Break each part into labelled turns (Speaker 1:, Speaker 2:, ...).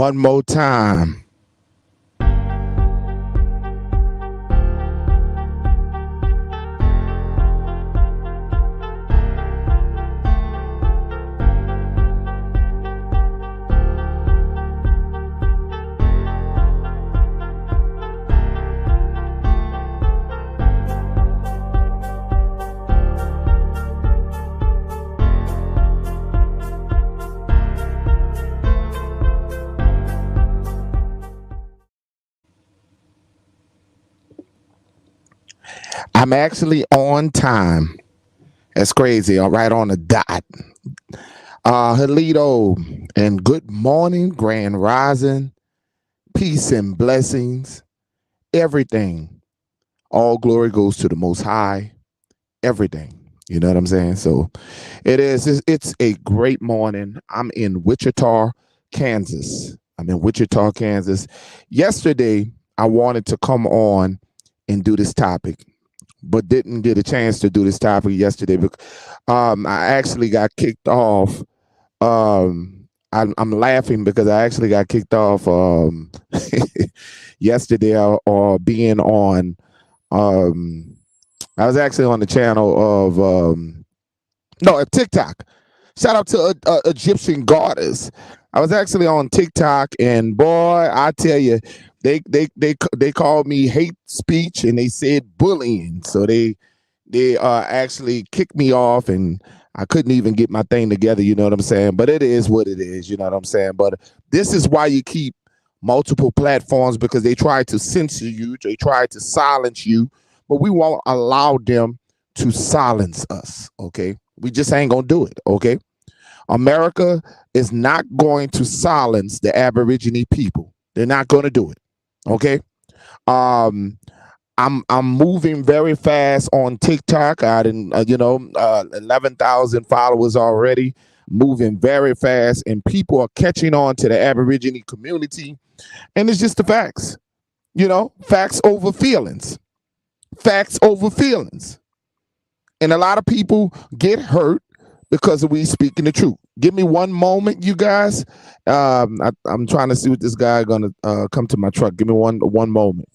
Speaker 1: One more time. I'm actually on time. That's crazy. All right, on the dot. Hello and good morning, grand rising, peace and blessings, everything. All glory goes to the Most High. Everything. You know what I'm saying? So it's a great morning. I'm in Wichita, Kansas. Yesterday, I wanted to come on and do this topic, but didn't get a chance to do this topic yesterday because I actually got kicked off. I'm laughing because I actually got kicked off yesterday or being on. I was actually on the channel of TikTok. Shout out to Egyptian goddess. I was actually on TikTok, and boy, I tell you, they called me hate speech, and they said bullying. So they actually kicked me off, and I couldn't even get my thing together. You know what I'm saying? But it is what it is. You know what I'm saying? But this is why you keep multiple platforms, because they try to censor you, they try to silence you, but we won't allow them to silence us. Okay, we just ain't gonna do it. Okay. America is not going to silence the Aborigine people. They're not going to do it. Okay. I'm moving very fast on TikTok. I didn't, 11,000 followers already. Moving very fast, and people are catching on to the Aborigine community. And it's just the facts. Facts over feelings. Facts over feelings. And a lot of people get hurt because we speaking the truth. Give me one moment, you guys. I'm trying to see what this guy gonna come to my truck. Give me one moment.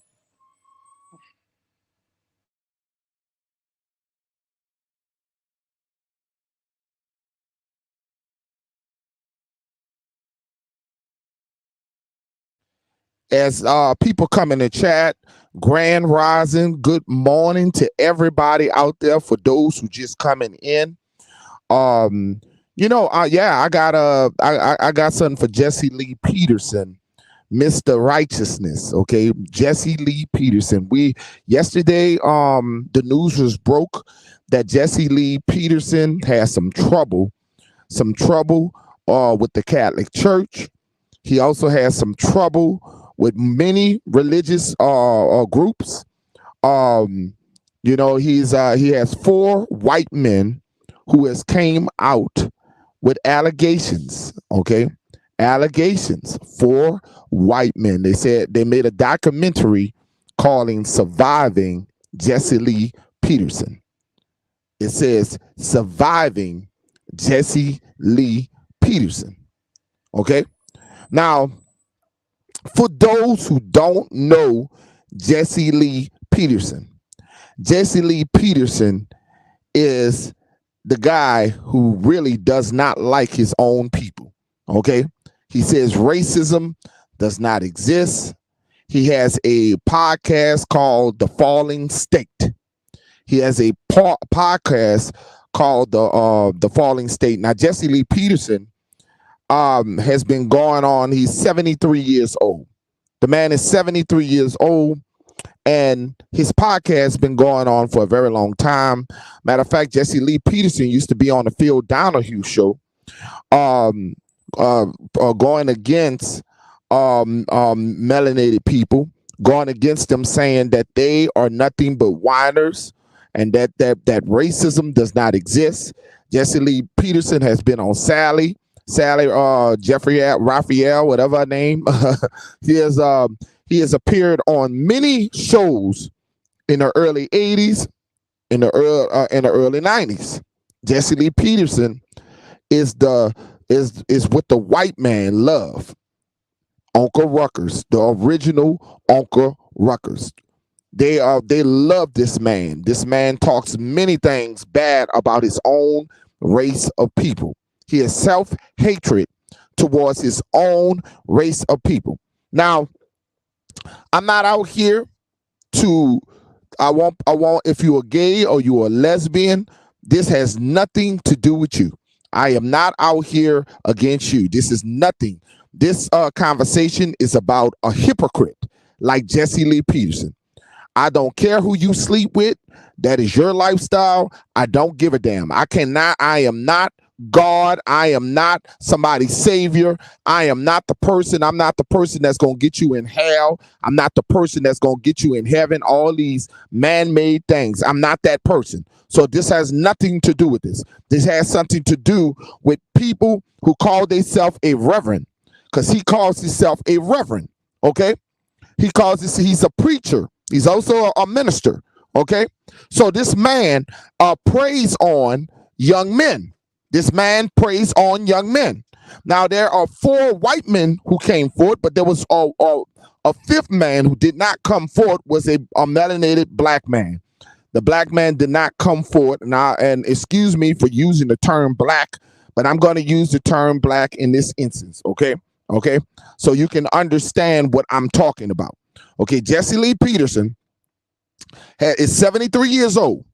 Speaker 1: As people come in the chat, grand rising, good morning to everybody out there. For those who just coming in, I got something for Jesse Lee Peterson, Mr. Righteousness. Okay, Jesse Lee Peterson. Yesterday, the news was broke that Jesse Lee Peterson has some trouble with the Catholic Church. He also has some trouble with many religious groups. He has 4 white men who has came out with allegations. Okay, allegations. 4 white men. They said they made a documentary calling "Surviving Jesse Lee Peterson." It says "Surviving Jesse Lee Peterson." Okay, now, for those who don't know Jesse Lee Peterson, Jesse Lee Peterson is the guy who really does not like his own people. Okay, he says racism does not exist. He has a podcast called The Falling State. He has a podcast called the Falling State. Now, Jesse Lee Peterson has been going on. He's 73 years old. The man is 73 years old, and his podcast has been going on for a very long time. Matter of fact, Jesse Lee Peterson used to be on the Phil Donahue show, going against melanated people, going against them, saying that they are nothing but whiners, and that racism does not exist. Jesse Lee Peterson has been on Sally, Jeffrey Raphael, whatever her name. He has appeared on many shows in the early 80s, in the early 90s. Jesse Lee Peterson is what the white man love. Uncle Ruckers, the original Uncle Ruckers. They love this man. This man talks many things bad about his own race of people. He has self-hatred towards his own race of people. Now, I'm not out here to I want if you're gay or you're a lesbian, this has nothing to do with you. I am not out here against you. This is nothing. This conversation is about a hypocrite like Jesse Lee Peterson. I don't care who you sleep with. That is your lifestyle. I don't give a damn. I am not God. I am not somebody's savior. I am not the person. I'm not the person that's going to get you in hell. I'm not the person that's going to get you in heaven. All these man-made things. I'm not that person. So this has nothing to do with this. This has something to do with people who call themselves a reverend, because he calls himself a reverend. Okay. He's a preacher. He's also a minister. Okay. So this man preys on young men. This man preys on young men. Now, there are 4 white men who came forward, but there was a 5th man who did not come forward, was a melanated black man. The black man did not come forward. And excuse me for using the term black, but I'm going to use the term black in this instance. Okay. Okay. So you can understand what I'm talking about. Okay. Jesse Lee Peterson is 73 years old,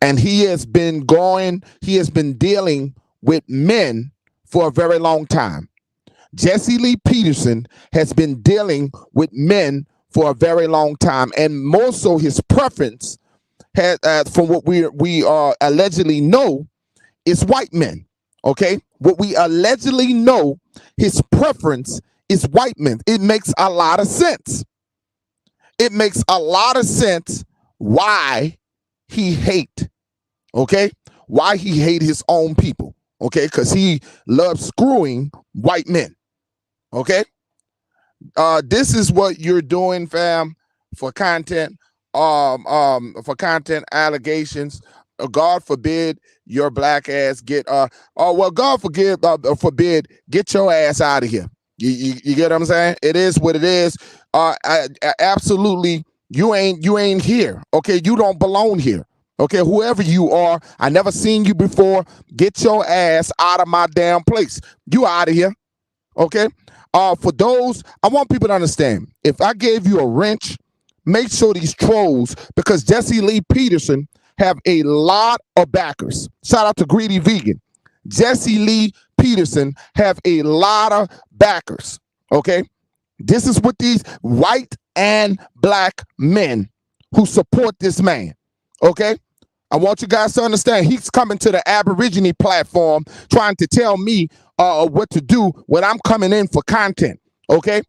Speaker 1: and he has been dealing with men for a very long time. Jesse Lee Peterson has been dealing with men for a very long time, and more so his preference has, from what we allegedly know, is white men. Okay, what we allegedly know, his preference is white men. It makes a lot of sense. It makes a lot of sense why he hate. Okay, why he hate his own people. Okay, because he loves screwing white men. Okay, this is what you're doing, fam, for content. For content allegations. God forbid your black ass get God forbid get your ass out of here. You get what I'm saying? It is what it is. Absolutely, you ain't here. Okay, you don't belong here. Okay, whoever you are, I never seen you before. Get your ass out of my damn place. You out of here. Okay. For those, I want people to understand. If I gave you a wrench, make sure these trolls, because Jesse Lee Peterson have a lot of backers. Shout out to Greedy Vegan. Jesse Lee Peterson have a lot of backers. Okay. This is what these white and black men who support this man. Okay. I want you guys to understand, he's coming to the Aborigine platform trying to tell me what to do when I'm coming in for content. Okay.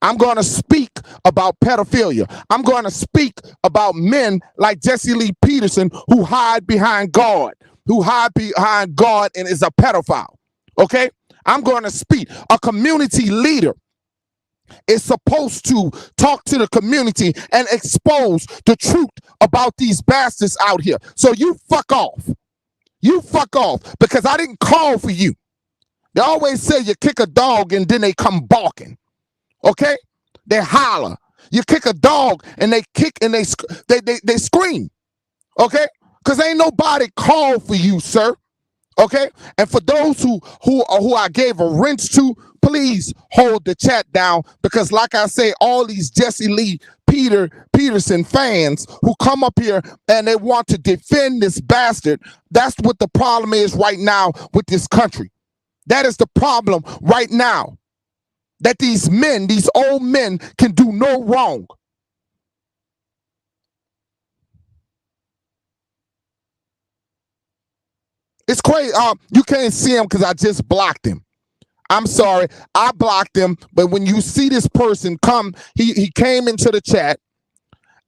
Speaker 1: I'm going to speak about pedophilia. I'm going to speak about men like Jesse Lee Peterson who hide behind God, and is a pedophile. Okay? I'm going to speak. A community leader is supposed to talk to the community and expose the truth about these bastards out here. So you fuck off. You fuck off, because I didn't call for you. They always say you kick a dog and then they come barking. Okay, they holler. You kick a dog and they kick and they scream. Okay, because ain't nobody called for you, sir. Okay, and for those who I gave a wrench to, please hold the chat down, because like I say, all these Jesse Lee Peterson fans who come up here and they want to defend this bastard. That's what the problem is right now with this country. That is the problem right now. That these men, these old men, can do no wrong. It's crazy. You can't see him because I just blocked him. I'm sorry, I blocked him. But when you see this person come, he came into the chat.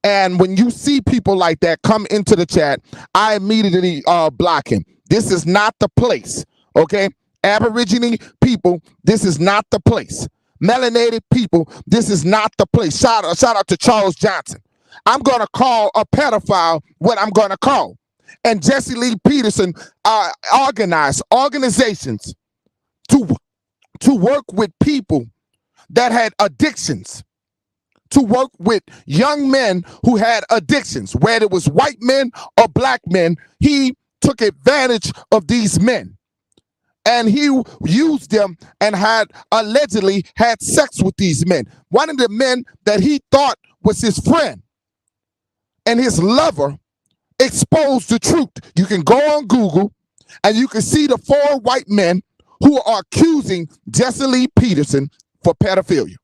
Speaker 1: And when you see people like that come into the chat, I immediately block him. This is not the place. Okay? Aborigine people, this is not the place. Melanated people, this is not the place. Shout out to Charles Johnson. I'm going to call a pedophile what I'm going to call. And Jesse Lee Peterson organizations to work with people that had addictions to work with young men who had addictions, whether it was white men or black men. He took advantage of these men, and he used them and had allegedly had sex with these men. One of the men that he thought was his friend and his lover exposed the truth. You can go on Google and you can see the 4 white men who are accusing Jesse Lee Peterson for pedophilia,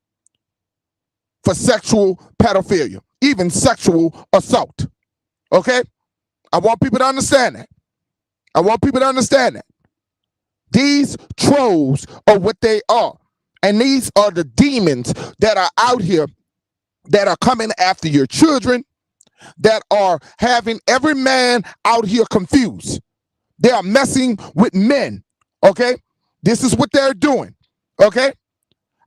Speaker 1: for sexual pedophilia, even sexual assault. Okay? I want people to understand that. I want people to understand that. These trolls are what they are. And these are the demons that are out here that are coming after your children, that are having every man out here confused. They are messing with men. Okay? This is what they're doing. Okay?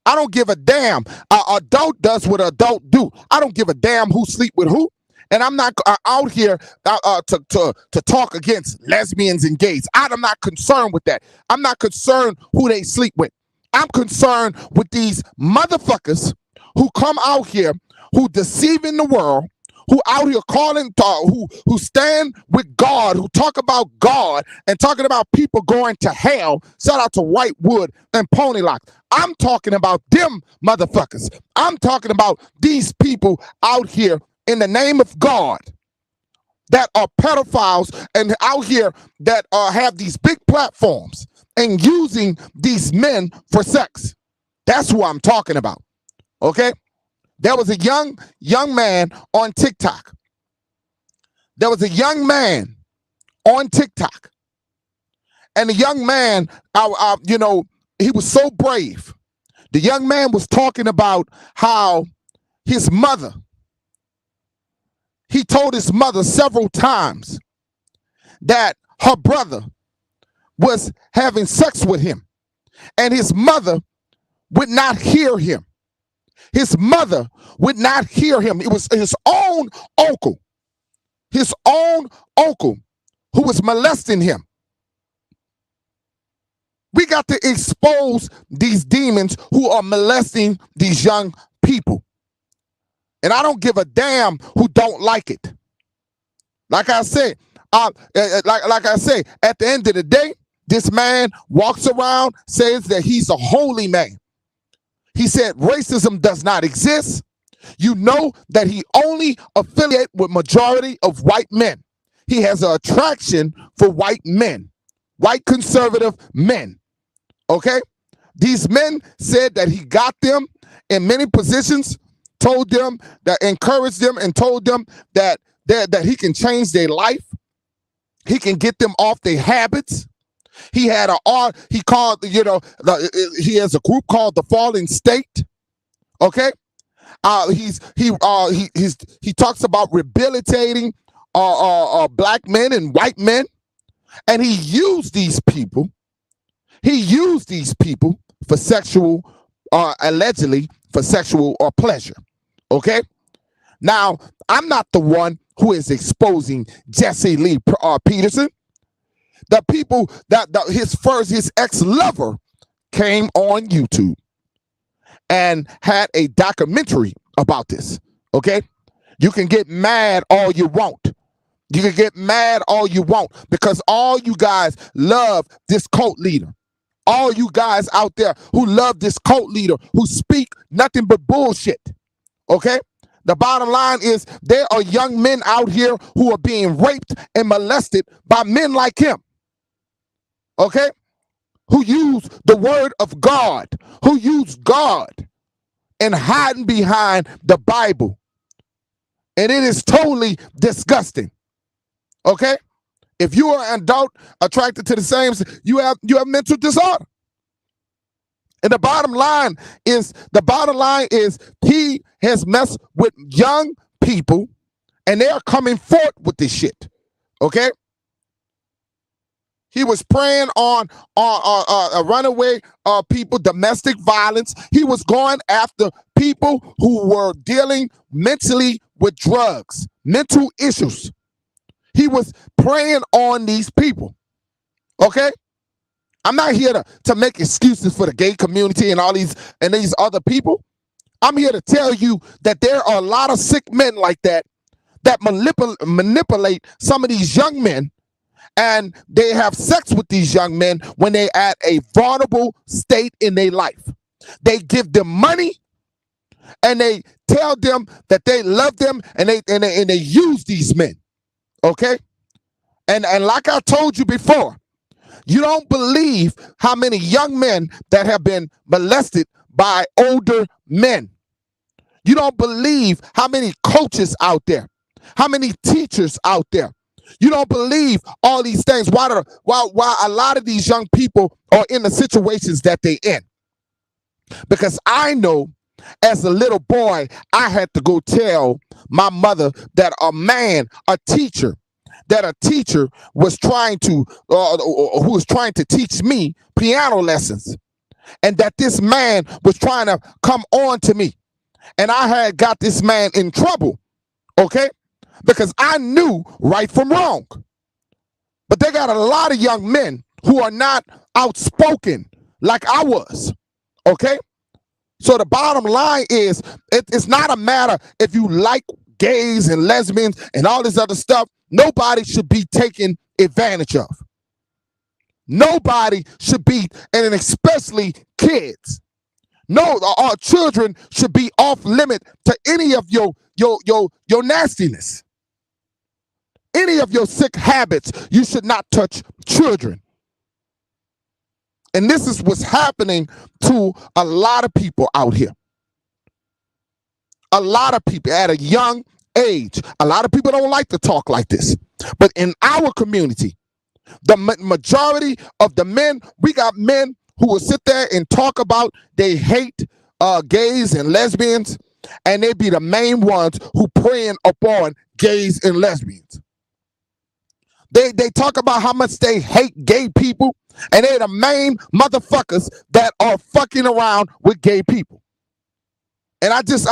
Speaker 1: I don't give a damn. Adult does what adult do. I don't give a damn who sleep with who. And I'm not out here to talk against lesbians and gays. I'm not concerned with that. I'm not concerned who they sleep with. I'm concerned with these motherfuckers who come out here, who deceiving the world, who out here calling, who stand with God, who talk about God and talking about people going to hell. Shout out to Whitewood and Pony Lock. I'm talking about them motherfuckers. I'm talking about these people out here in the name of God that are pedophiles and out here that have these big platforms and using these men for sex. That's who I'm talking about. Okay? There was a young man on TikTok. There was a young man on TikTok. And the young man, he was so brave. The young man was talking about how his mother, he told his mother several times that her brother was having sex with him. And his mother would not hear him. His mother would not hear him. It was his own uncle who was molesting him. We got to expose these demons who are molesting these young people. And I don't give a damn who don't like it. Like I said, at the end of the day, this man walks around, says that he's a holy man. He said racism does not exist. You know that he only affiliates with majority of white men. He has an attraction for white men, white conservative men. Okay? These men said that he got them in many positions, told them that, encouraged them, and told them that he can change their life. He can get them off their habits. He had he has a group called the Fallen State. Okay? He talks about rehabilitating black men and white men, and he used these people. He used these people for sexual, allegedly for sexual or pleasure. Okay? Now, I'm not the one who is exposing Jesse Lee Peterson. The people his ex-lover came on YouTube and had a documentary about this. Okay? You can get mad all you want. You can get mad all you want because all you guys love this cult leader. All you guys out there who love this cult leader who speak nothing but bullshit. Okay? The bottom line is there are young men out here who are being raped and molested by men like him. Okay? Who use the word of God, who use God and hiding behind the Bible. And it is totally disgusting. Okay? If you are an adult attracted to the same, you have mental disorder. And the bottom line is he has messed with young people and they are coming forth with this shit. Okay? He was preying on runaway people, domestic violence. He was going after people who were dealing mentally with drugs, mental issues. He was preying on these people. Okay? I'm not here to make excuses for the gay community and all these other people. I'm here to tell you that there are a lot of sick men like that manipulate some of these young men, and they have sex with these young men when they're at a vulnerable state in their life. They give them money and they tell them that they love them, and they use these men. Okay? And like I told you before, you don't believe how many young men that have been molested by older men. You don't believe how many coaches out there, how many teachers out there. You don't believe all these things. Why a lot of these young people are in the situations that they in. Because I know as a little boy, I had to go tell my mother that a teacher was trying to, who was trying to teach me piano lessons, and that this man was trying to come on to me, and I had got this man in trouble, okay, because I knew right from wrong. But they got a lot of young men who are not outspoken like I was, okay. So the bottom line is, it's not a matter if you like gays and lesbians and all this other stuff. Nobody should be taken advantage of. Nobody should be, and especially kids. No, our children should be off limit to any of your nastiness. Any of your sick habits. You should not touch children. And this is what's happening to a lot of people out here. A lot of people at a young age. A lot of people don't like to talk like this. But in our community, the majority of the men, we got men who will sit there and talk about they hate gays and lesbians, and they be the main ones who preying upon gays and lesbians. They talk about how much they hate gay people, and they're the main motherfuckers that are fucking around with gay people. And I just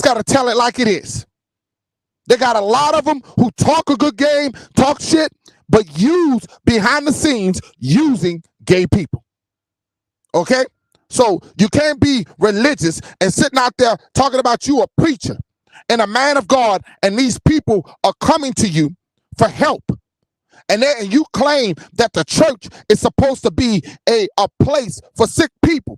Speaker 1: gotta tell it like it is. They got a lot of them who talk a good game, talk shit, but use behind the scenes using gay people. Okay? So you can't be religious and sitting out there talking about you a preacher and a man of God, and these people are coming to you for help. And you claim that the church is supposed to be a place for sick people,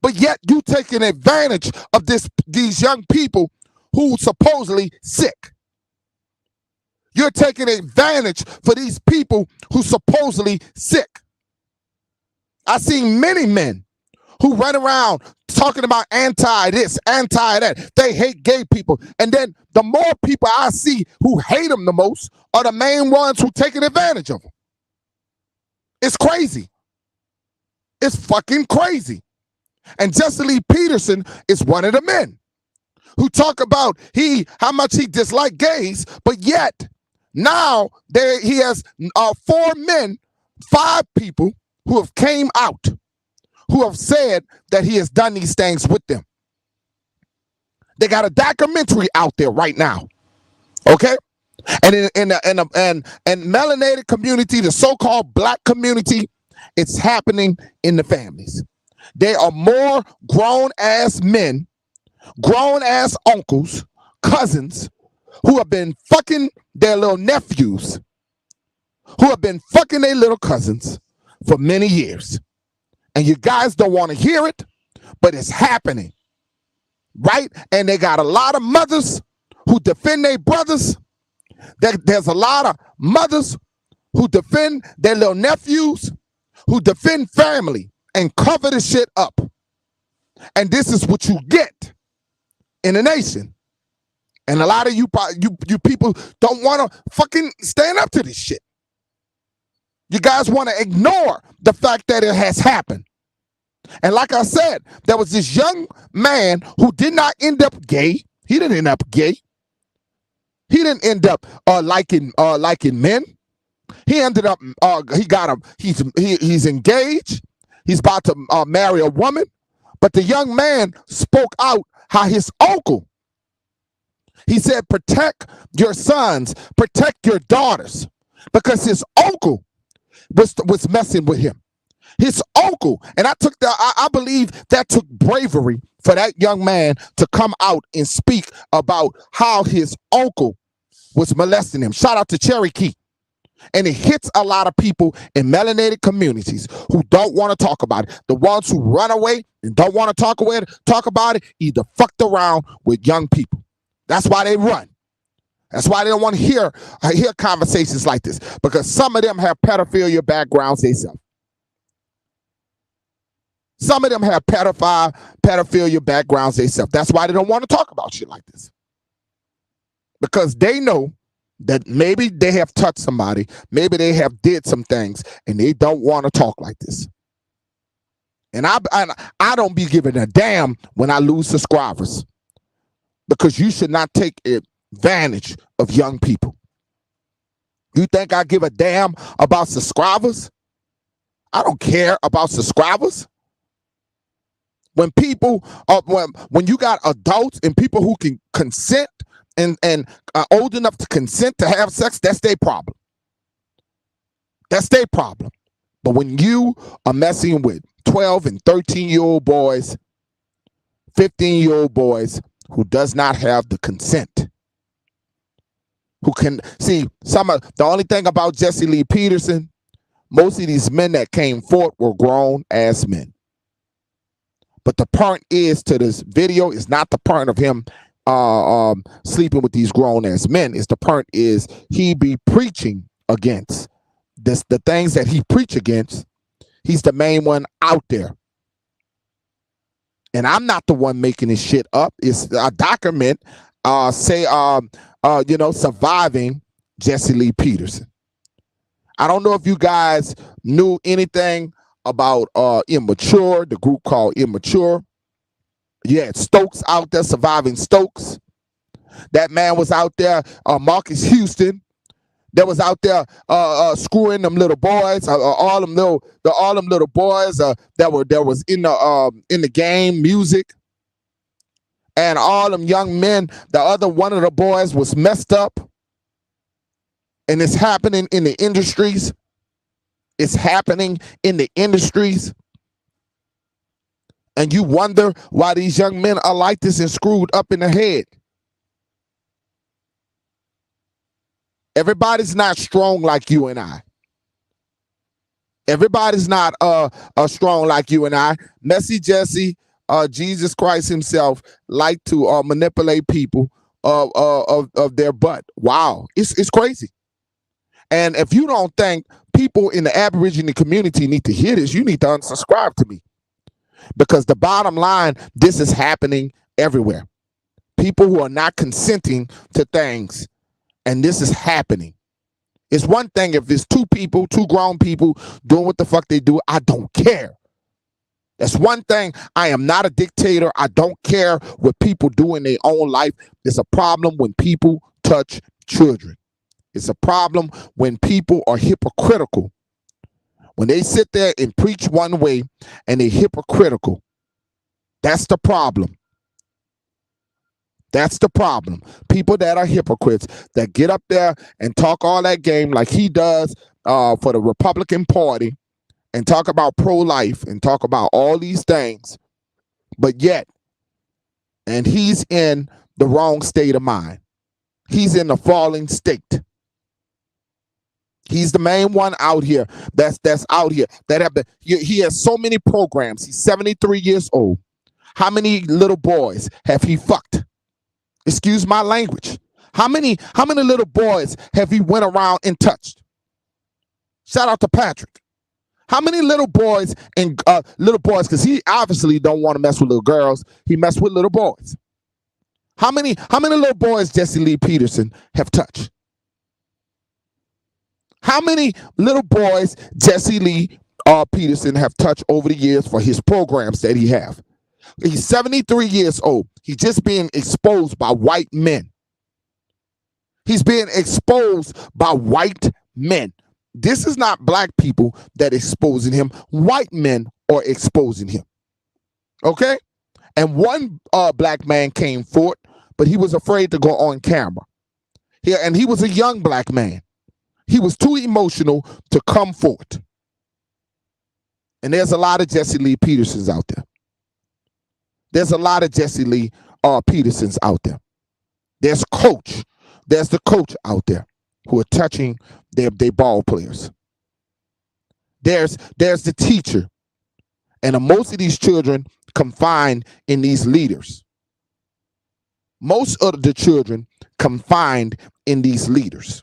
Speaker 1: but yet you taking advantage of these young people who supposedly sick. You're taking advantage for these people who supposedly sick. I seen many men who run around talking about anti this, anti that. They hate gay people. And then the more people I see who hate them the most are the main ones who taking advantage of them. It's crazy. It's fucking crazy. And Jesse Lee Peterson is one of the men who talk about how much he dislikes gays, but yet now he has 5 people who have came out, who have said that he has done these things with them. They got a documentary out there right now, okay? And in melanated community, the so-called black community, it's happening in the families. There are more grown-ass men, grown-ass uncles, cousins, who have been fucking their little nephews, who have been fucking their little cousins for many years. And you guys don't want to hear it, but it's happening, right? And they got a lot of mothers who defend their brothers. There's a lot of mothers who defend their little nephews, who defend family and cover the shit up. And this is what you get in the nation. And a lot of you people don't want to fucking stand up to this shit. You guys want to ignore the fact that it has happened. And like I said, there was this young man who did not end up gay. He didn't end up gay. He didn't end up liking men. He ended up he's engaged. He's about to marry a woman. But the young man spoke out how his uncle, he said, protect your sons, protect your daughters, because his uncle was messing with him. His uncle. And I believe that took bravery for that young man to come out and speak about how his uncle was molesting him. Shout out to Cherokee. And it hits a lot of people in melanated communities who don't want to talk about it. The ones who run away and don't want to talk about it either fucked around with young people. That's why they run. That's why they don't want to hear conversations like this, because some of them have pedophilia backgrounds themselves. Some of them have pedophilia backgrounds themselves. That's why they don't want to talk about shit like this, because they know that maybe they have touched somebody, maybe they have did some things, and they don't want to talk like this. And I don't be giving a damn when I lose subscribers, because you should not take advantage of young people. You think I give a damn about subscribers? I don't care about subscribers. When people, when you got adults and people who can consent and are old enough to consent to have sex, that's their problem. That's their problem. But when you are messing with 12 and 13-year-old boys, 15-year-old boys who does not have the consent, who can see the only thing about Jesse Lee Peterson, most of these men that came forth were grown ass men. But the point is to this video is not the point of him sleeping with these grown ass men. It's the point is he be preaching against this, the things that he preach against. He's the main one out there. And I'm not the one making this shit up. It's a document surviving Jesse Lee Peterson. I don't know if you guys knew anything about Immature, the group called Immature. You had Stokes out there, Surviving Stokes. That man was out there, Marcus Houston, that was out there screwing them little boys, all them little boys that was in the game music, and all them young men. One of the boys was messed up, and it's happening in the industries. It's happening in the industries. And you wonder why these young men are like this and screwed up in the head. Everybody's not strong like you and I. Everybody's not strong like you and I. Messy Jesse, Jesus Christ himself, like to manipulate people of their butt. Wow, it's crazy. And if you don't think people in the Aboriginal community need to hear this, you need to unsubscribe to me. Because the bottom line, this is happening everywhere. People who are not consenting to things, and this is happening. It's one thing if it's two grown people doing what the fuck they do, I don't care. That's one thing. I am not a dictator. I don't care what people do in their own life. It's a problem when people touch children. It's a problem when people are hypocritical. When they sit there and preach one way and they're hypocritical, that's the problem. That's the problem. People that are hypocrites, that get up there and talk all that game like he does for the Republican Party, and talk about pro-life and talk about all these things, but yet, and he's in the wrong state of mind. He's in the falling state. He's the main one out here that's out here that have he has so many programs. He's 73 years old. How many little boys have he fucked? Excuse my language. How many little boys have he went around and touched? Shout out to Patrick. How many little boys because he obviously don't want to mess with little girls. He messed with little boys. How many little boys Jesse Lee Peterson have touched? How many little boys Jesse Lee Peterson have touched over the years for his programs that he have? He's 73 years old. He's just being exposed by white men. He's being exposed by white men. This is not black people that are exposing him. White men are exposing him. Okay? And one black man came forth, but he was afraid to go on camera. And he was a young black man. He was too emotional to come forth. And there's a lot of Jesse Lee Petersons out there. There's a lot of Jesse Lee Petersons out there. There's the coach out there who are touching their ball players. There's the teacher. And most of these children confined in these leaders. Most of the children confined in these leaders.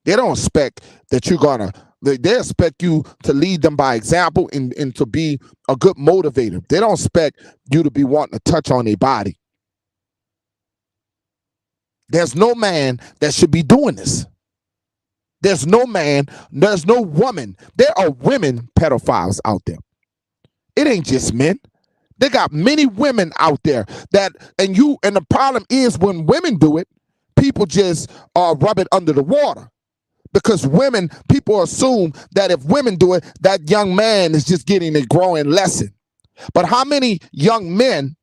Speaker 1: They don't expect that you're gonna, they expect you to lead them by example and to be a good motivator. They don't expect you to be wanting to touch on their body. There's no man that should be doing this. There's no man, there's no woman. There are women pedophiles out there. It ain't just men. They got many women out there that, and the problem is when women do it, people just rub it under the water. Because people assume that if women do it, that young man is just getting a growing lesson. But how many young men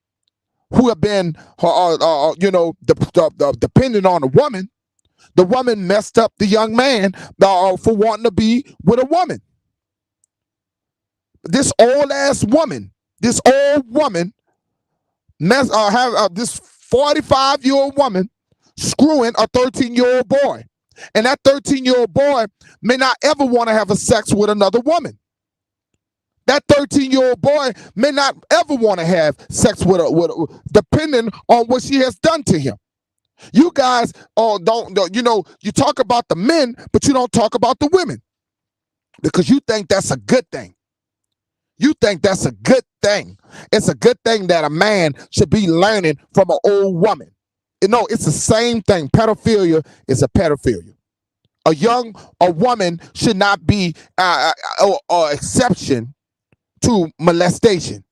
Speaker 1: who have been, dependent on the woman messed up the young man for wanting to be with a woman. This old woman, this 45-year-old woman screwing a 13-year-old boy. And that 13-year-old boy may not ever want to have a sex with another woman. That 13-year-old boy may not ever want to have sex with depending on what she has done to him. You guys you talk about the men, but you don't talk about the women because you think that's a good thing. You think that's a good thing. It's a good thing that a man should be learning from an old woman. No, it's the same thing. Pedophilia is a pedophilia. A woman should not be an exception to molestation.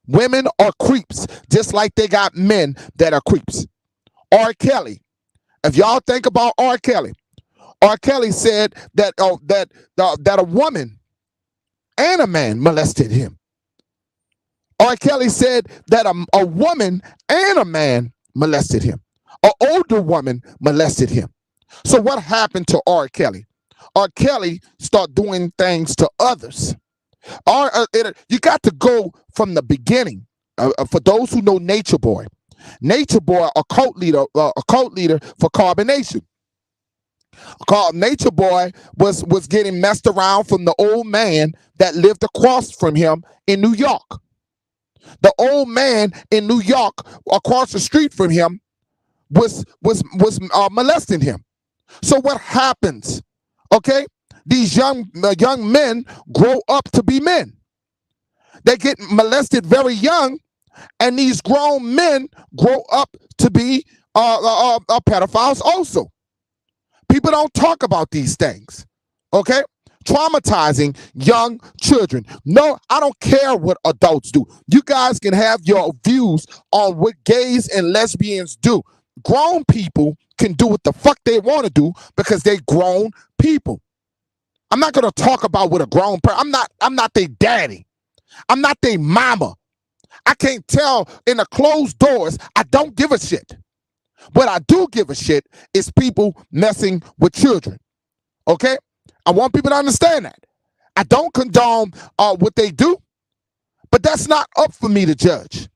Speaker 1: Women are creeps, just like they got men that are creeps. R. Kelly. If y'all think about R. Kelly said that that a woman and a man molested him. R. Kelly said that a woman and a man molested him. An older woman molested him. So what happened to R. Kelly? R. Kelly started doing things to others. You got to go from the beginning. For those who know Nature Boy, a cult leader for Carbonation. Nature Boy was getting messed around from the old man that lived across from him in New York. The old man in New York across the street from him was molesting him. So what happens? Okay, these young men grow up to be men. They get molested very young, and these grown men grow up to be pedophiles also. People don't talk about these things. Okay? Traumatizing young children. No, I don't care what adults do. You guys can have your views on what gays and lesbians do. Grown people can do what the fuck they want to do because they grown people. I'm not gonna talk about what a grown person. I'm not their daddy. I'm not their mama. I can't tell in the closed doors. I don't give a shit. What I do give a shit is people messing with children. Okay? I want people to understand that. I don't condone what they do, but that's not up for me to judge.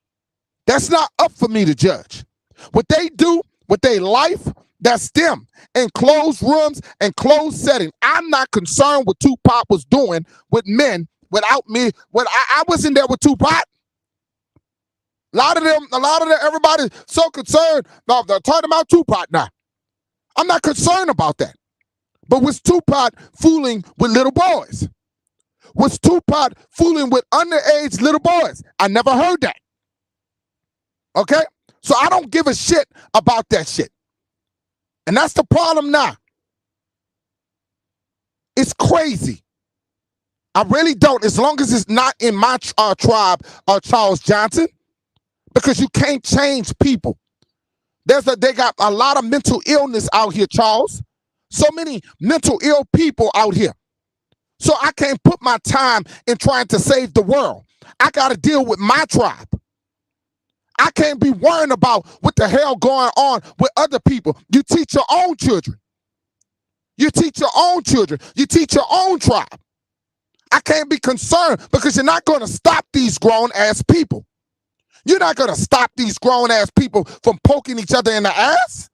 Speaker 1: That's not up for me to judge. What they do with their life, that's them. In closed rooms and closed setting. I'm not concerned what Tupac was doing with men without me. I wasn't there with Tupac. A lot of them, everybody's so concerned. No, they're talking about Tupac now. I'm not concerned about that. But was Tupac fooling with little boys? Was Tupac fooling with underage little boys? I never heard that. Okay? So I don't give a shit about that shit. And that's the problem now. It's crazy. I really don't, as long as it's not in my tribe, Charles Johnson, because you can't change people. They got a lot of mental illness out here, Charles. So many mental ill people out here. So I can't put my time in trying to save the world. I got to deal with my tribe. I can't be worrying about what the hell going on with other people. You teach your own children. You teach your own children. You teach your own tribe. I can't be concerned because you're not going to stop these grown-ass people. You're not going to stop these grown-ass people from poking each other in the ass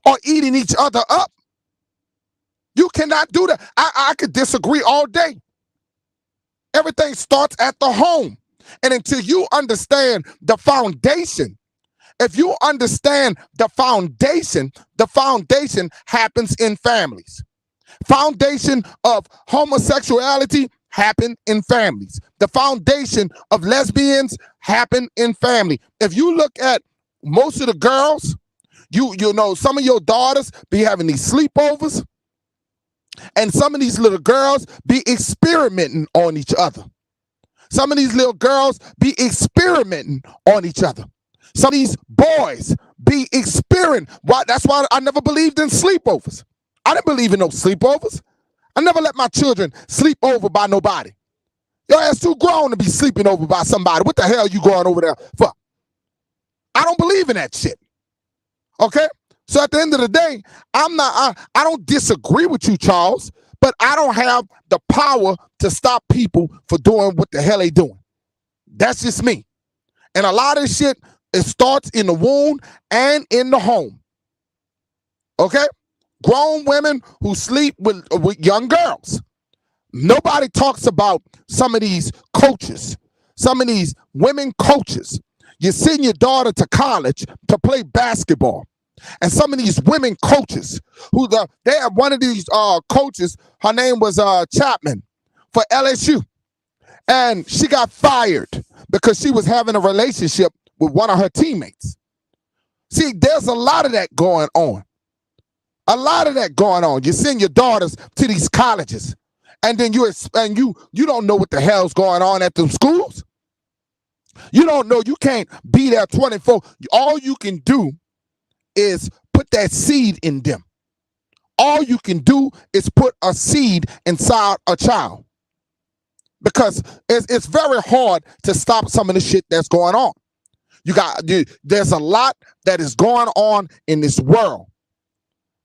Speaker 1: or eating each other up. You cannot do that. I could disagree all day. Everything starts at the home. And until you understand the foundation, if you understand the foundation happens in families. Foundation of homosexuality happen in families. The foundation of lesbians happen in family. If you look at most of the girls, you know, some of your daughters be having these sleepovers, and some of these little girls be experimenting on each other. Some of these little girls be experimenting on each other. Some of these boys be experimenting. That's why I never believed in sleepovers. I didn't believe in no sleepovers. I never let my children sleep over by nobody. Your ass too grown to be sleeping over by somebody. What the hell are you going over there for? I don't believe in that shit. Okay? So at the end of the day, I don't disagree with you, Charles, but I don't have the power to stop people for doing what the hell they doing. That's just me. And a lot of this shit, it starts in the womb and in the home. Okay? Grown women who sleep with young girls. Nobody talks about some of these coaches, some of these women coaches. You send your daughter to college to play basketball. And some of these women coaches, they have one of these coaches, her name was Chapman for LSU. And she got fired because she was having a relationship with one of her teammates. See, there's a lot of that going on. A lot of that going on. You send your daughters to these colleges, and then you don't know what the hell's going on at them schools. You don't know. You can't be there 24. All you can do is put that seed in them. All you can do is put a seed inside a child, because it's very hard to stop some of the shit that's going on. There's a lot that is going on in this world.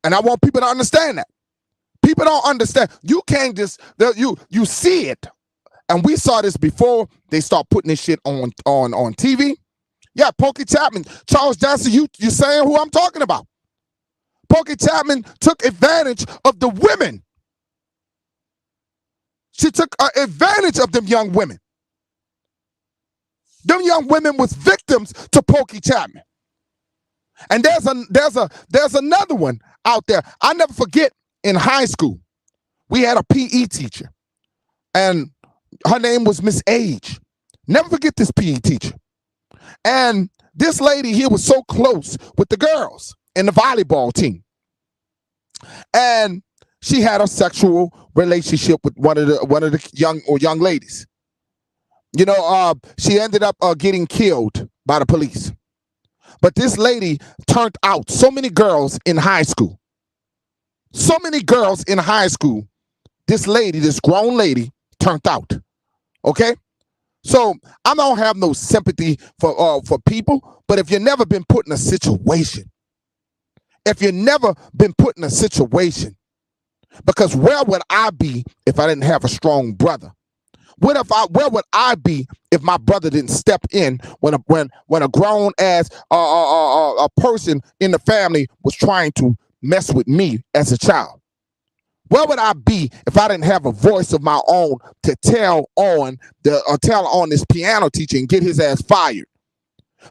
Speaker 1: And I want people to understand that. People don't understand. You can't just, you see it. And we saw this before they start putting this shit on TV. Yeah, Pokey Chapman. Charles Johnson, you saying who I'm talking about. Pokey Chapman took advantage of the women. She took advantage of them young women. Them young women was victims to Pokey Chapman. And there's another one out there. I never forget, in high school, we had a PE teacher, and her name was Miss Age. Never forget this PE teacher. And this lady here was so close with the girls in the volleyball team. And she had a sexual relationship with one of the young ladies. You know, she ended up getting killed by the police. But this lady turned out so many girls in high school. So many girls in high school. This lady, this grown lady, turned out. Okay? So I don't have no sympathy for people, but if you've never been put in a situation, because where would I be if I didn't have a strong brother? Where would I be if my brother didn't step in when a grown ass a person in the family was trying to mess with me as a child? Where would I be if I didn't have a voice of my own to tell on this piano teacher and get his ass fired?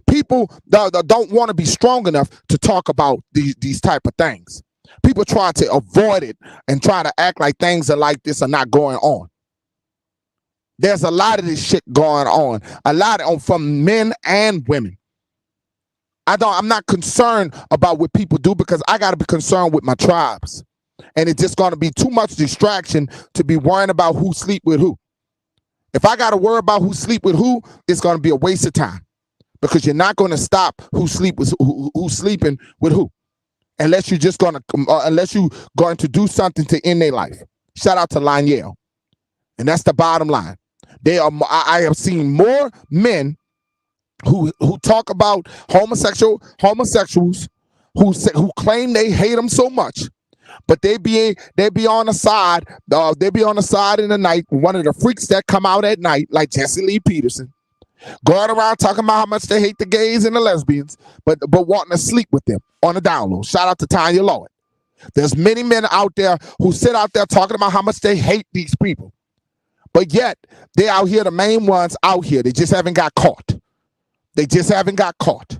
Speaker 1: People don't want to be strong enough to talk about these type of things. People try to avoid it and try to act like things are like this are not going on. There's a lot of this shit going on, from men and women. I'm not concerned about what people do, because I got to be concerned with my tribes. And it's just going to be too much distraction to be worrying about who sleep with who. If I got to worry about who sleep with who, it's going to be a waste of time, because you're not going to stop who's sleeping with who, unless you're going to do something to end their life. Shout out to Lionel. And that's the bottom line. I have seen more men who talk about homosexuals who claim they hate them so much, but they be on the side. They be on the side in the night. One of the freaks that come out at night, like Jesse Lee Peterson, going around talking about how much they hate the gays and the lesbians, but wanting to sleep with them on the download. Shout out to Tanya Lloyd. There's many men out there who sit out there talking about how much they hate these people, but yet they out here, the main ones out here. They just haven't got caught. They just haven't got caught.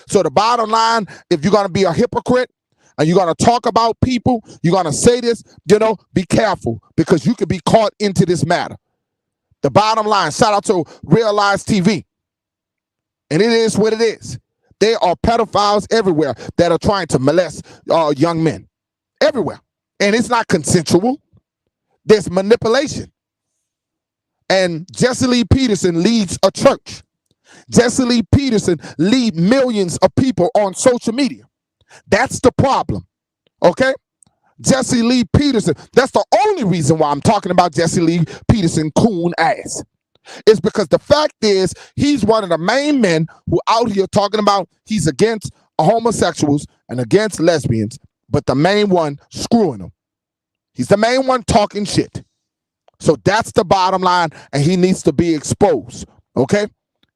Speaker 1: So the bottom line, if you're going to be a hypocrite and you're going to talk about people, you're going to say this, be careful, because you could be caught into this matter. The bottom line, shout out to Realize TV. And it is what it is. There are pedophiles everywhere that are trying to molest young men. Everywhere. And it's not consensual. There's manipulation. And Jesse Lee Peterson leads a church. Jesse Lee Peterson leads millions of people on social media. That's the problem. Okay? Jesse Lee Peterson. That's the only reason why I'm talking about Jesse Lee Peterson coon ass. It's because the fact is he's one of the main men who out here talking about he's against homosexuals and against lesbians, but the main one screwing them. He's the main one talking shit. So that's the bottom line, and he needs to be exposed. Okay?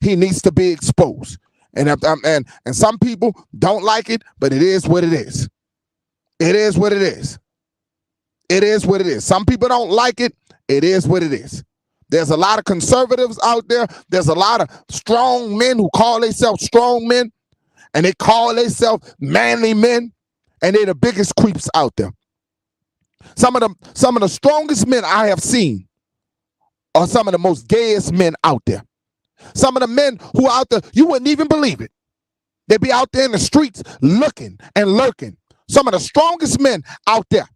Speaker 1: He needs to be exposed. And some people don't like it, but it is what it is. It is what it is. It is what it is. Some people don't like it. It is what it is. There's a lot of conservatives out there. There's a lot of strong men who call themselves strong men, and they call themselves manly men, and they're the biggest creeps out there. Some of the strongest men I have seen are some of the most gayest men out there. Some of the men who are out there, you wouldn't even believe it. They be out there in the streets looking and lurking. Some of the strongest men out there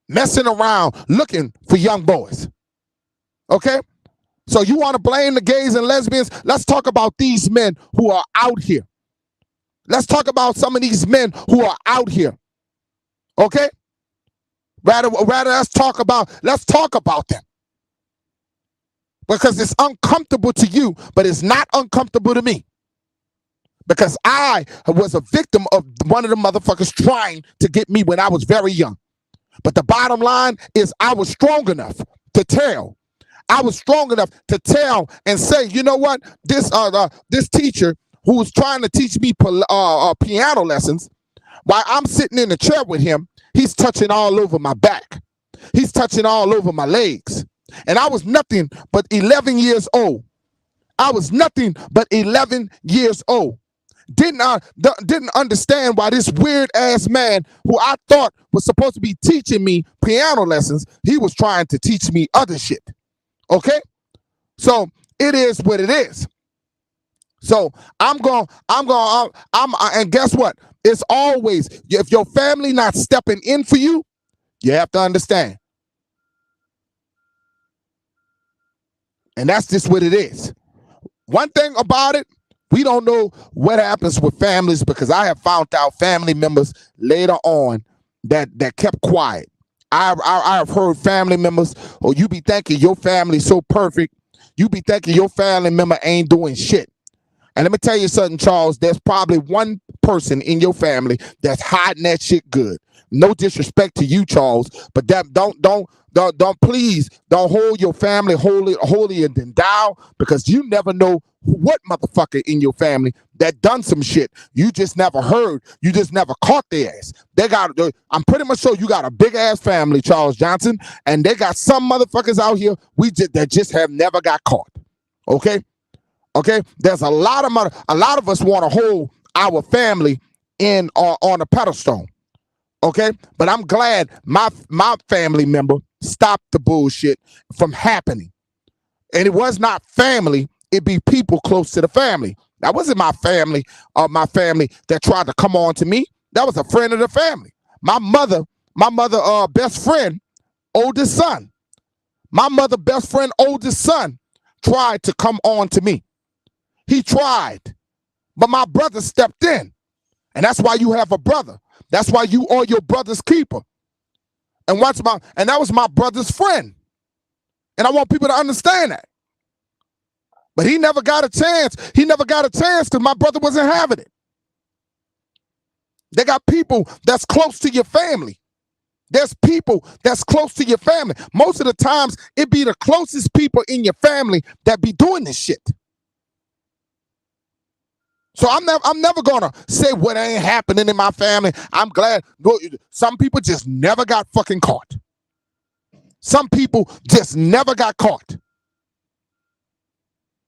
Speaker 1: messing around looking for young boys. Okay? So you want to blame the gays and lesbians? Let's talk about these men who are out here. Let's talk about some of these men who are out here. Okay? Rather let's talk about them. Because it's uncomfortable to you, but it's not uncomfortable to me. Because I was a victim of one of the motherfuckers trying to get me when I was very young. But the bottom line is I was strong enough to tell. I was strong enough to tell and say, you know what? This teacher who was trying to teach me piano lessons, while I'm sitting in the chair with him, he's touching all over my back. He's touching all over my legs. And I was nothing but 11 years old. I was nothing but 11 years old. Didn't understand why this weird ass man who I thought was supposed to be teaching me piano lessons, he was trying to teach me other shit. Okay? So it is what it is. So and guess what? It's always, if your family not stepping in for you, you have to understand. And that's just what it is. One thing about it, we don't know what happens with families, because I have found out family members later on that kept quiet. I've heard family members, you be thinking your family's so perfect. You be thinking your family member ain't doing shit. And let me tell you something, Charles, there's probably one person in your family that's hiding that shit good. No disrespect to you, Charles, but that please don't hold your family holier than thou, because you never know what motherfucker in your family that done some shit. You just never heard. You just never caught their ass. I'm pretty much sure you got a big ass family, Charles Johnson, and they got some motherfuckers out here that just have never got caught. Okay? Okay? There's a lot of us want to hold our family on a pedestal. Okay? But I'm glad my family member stopped the bullshit from happening. And it was not family, it'd be people close to the family. That wasn't my family that tried to come on to me. That was a friend of the family. My mother best friend, oldest son. My mother best friend, oldest son tried to come on to me. He tried, but my brother stepped in. And that's why you have a brother. That's why you are your brother's keeper. And that was my brother's friend. And I want people to understand that. But he never got a chance. He never got a chance because my brother wasn't having it. They got people that's close to your family. There's people that's close to your family. Most of the times, it be the closest people in your family that be doing this shit. So I'm never gonna say what ain't happening in my family. I'm glad. Some people just never got fucking caught. Some people just never got caught.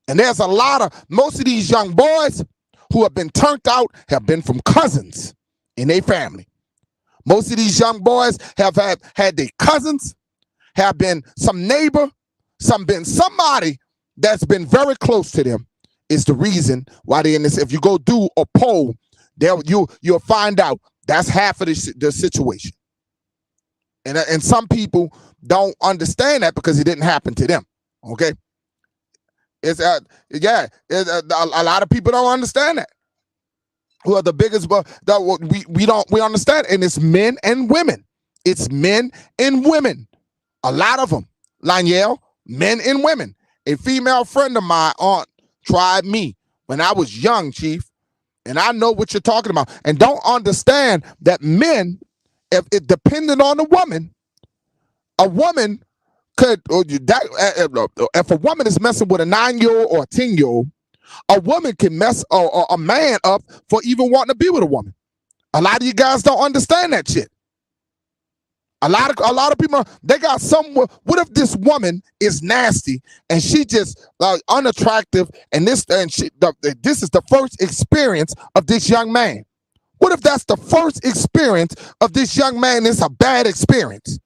Speaker 1: And there's most of these young boys who have been turned out have been from cousins in their family. Most of these young boys have had their cousins, have been some neighbor, somebody that's been very close to them is the reason why they're in this. If you go do a poll, you'll find out that's half of the situation. And some people don't understand that because it didn't happen to them. Okay, it's a lot of people don't understand that. Who are the biggest? We understand, and it's men and women. It's men and women. A lot of them, Laniel, men and women. A female friend of mine, aunt, tried me when I was young, Chief, and I know what you're talking about. And don't understand that men, if it depended on a woman could, if a woman is messing with a 9-year-old or a 10-year-old, a woman can mess a man up for even wanting to be with a woman. A lot of you guys don't understand that shit. A lot of people, they got somewhere. What if this woman is nasty and she just unattractive, and this is the first experience of this young man? What if that's the first experience of this young man? It's a bad experience.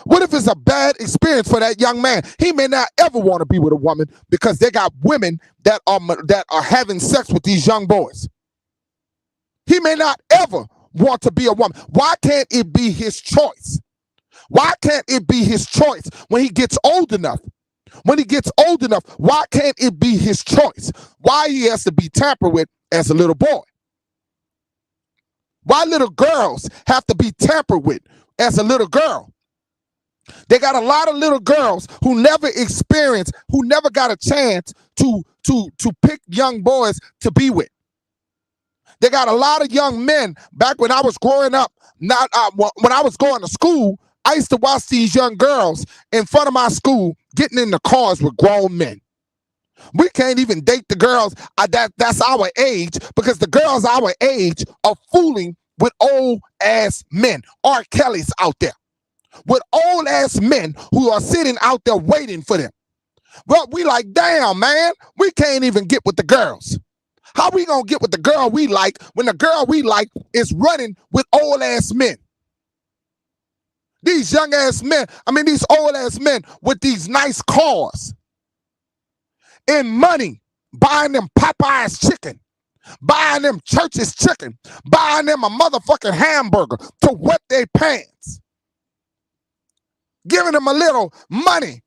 Speaker 1: What if it's a bad experience for that young man? He may not ever want to be with a woman because they got women that are having sex with these young boys. He may not ever want to be a woman. Why can't it be his choice? Why can't it be his choice when he gets old enough? When he gets old enough, why can't it be his choice? Why he has to be tampered with as a little boy? Why little girls have to be tampered with as a little girl? They got a lot of little girls who never got a chance to pick young boys to be with. They got a lot of young men. Back when I was growing up, when I was going to school, I used to watch these young girls in front of my school getting in the cars with grown men. We can't even date the girls that's our age, because the girls our age are fooling with old ass men. R. Kelly's out there with old ass men who are sitting out there waiting for them. Well, we like, damn, man, we can't even get with the girls. How we gonna get with the girl we like when the girl we like is running with old ass men? These young ass men, these old ass men with these nice cars and money, buying them Popeye's chicken, buying them Church's chicken, buying them a motherfucking hamburger to wet their pants, giving them a little money,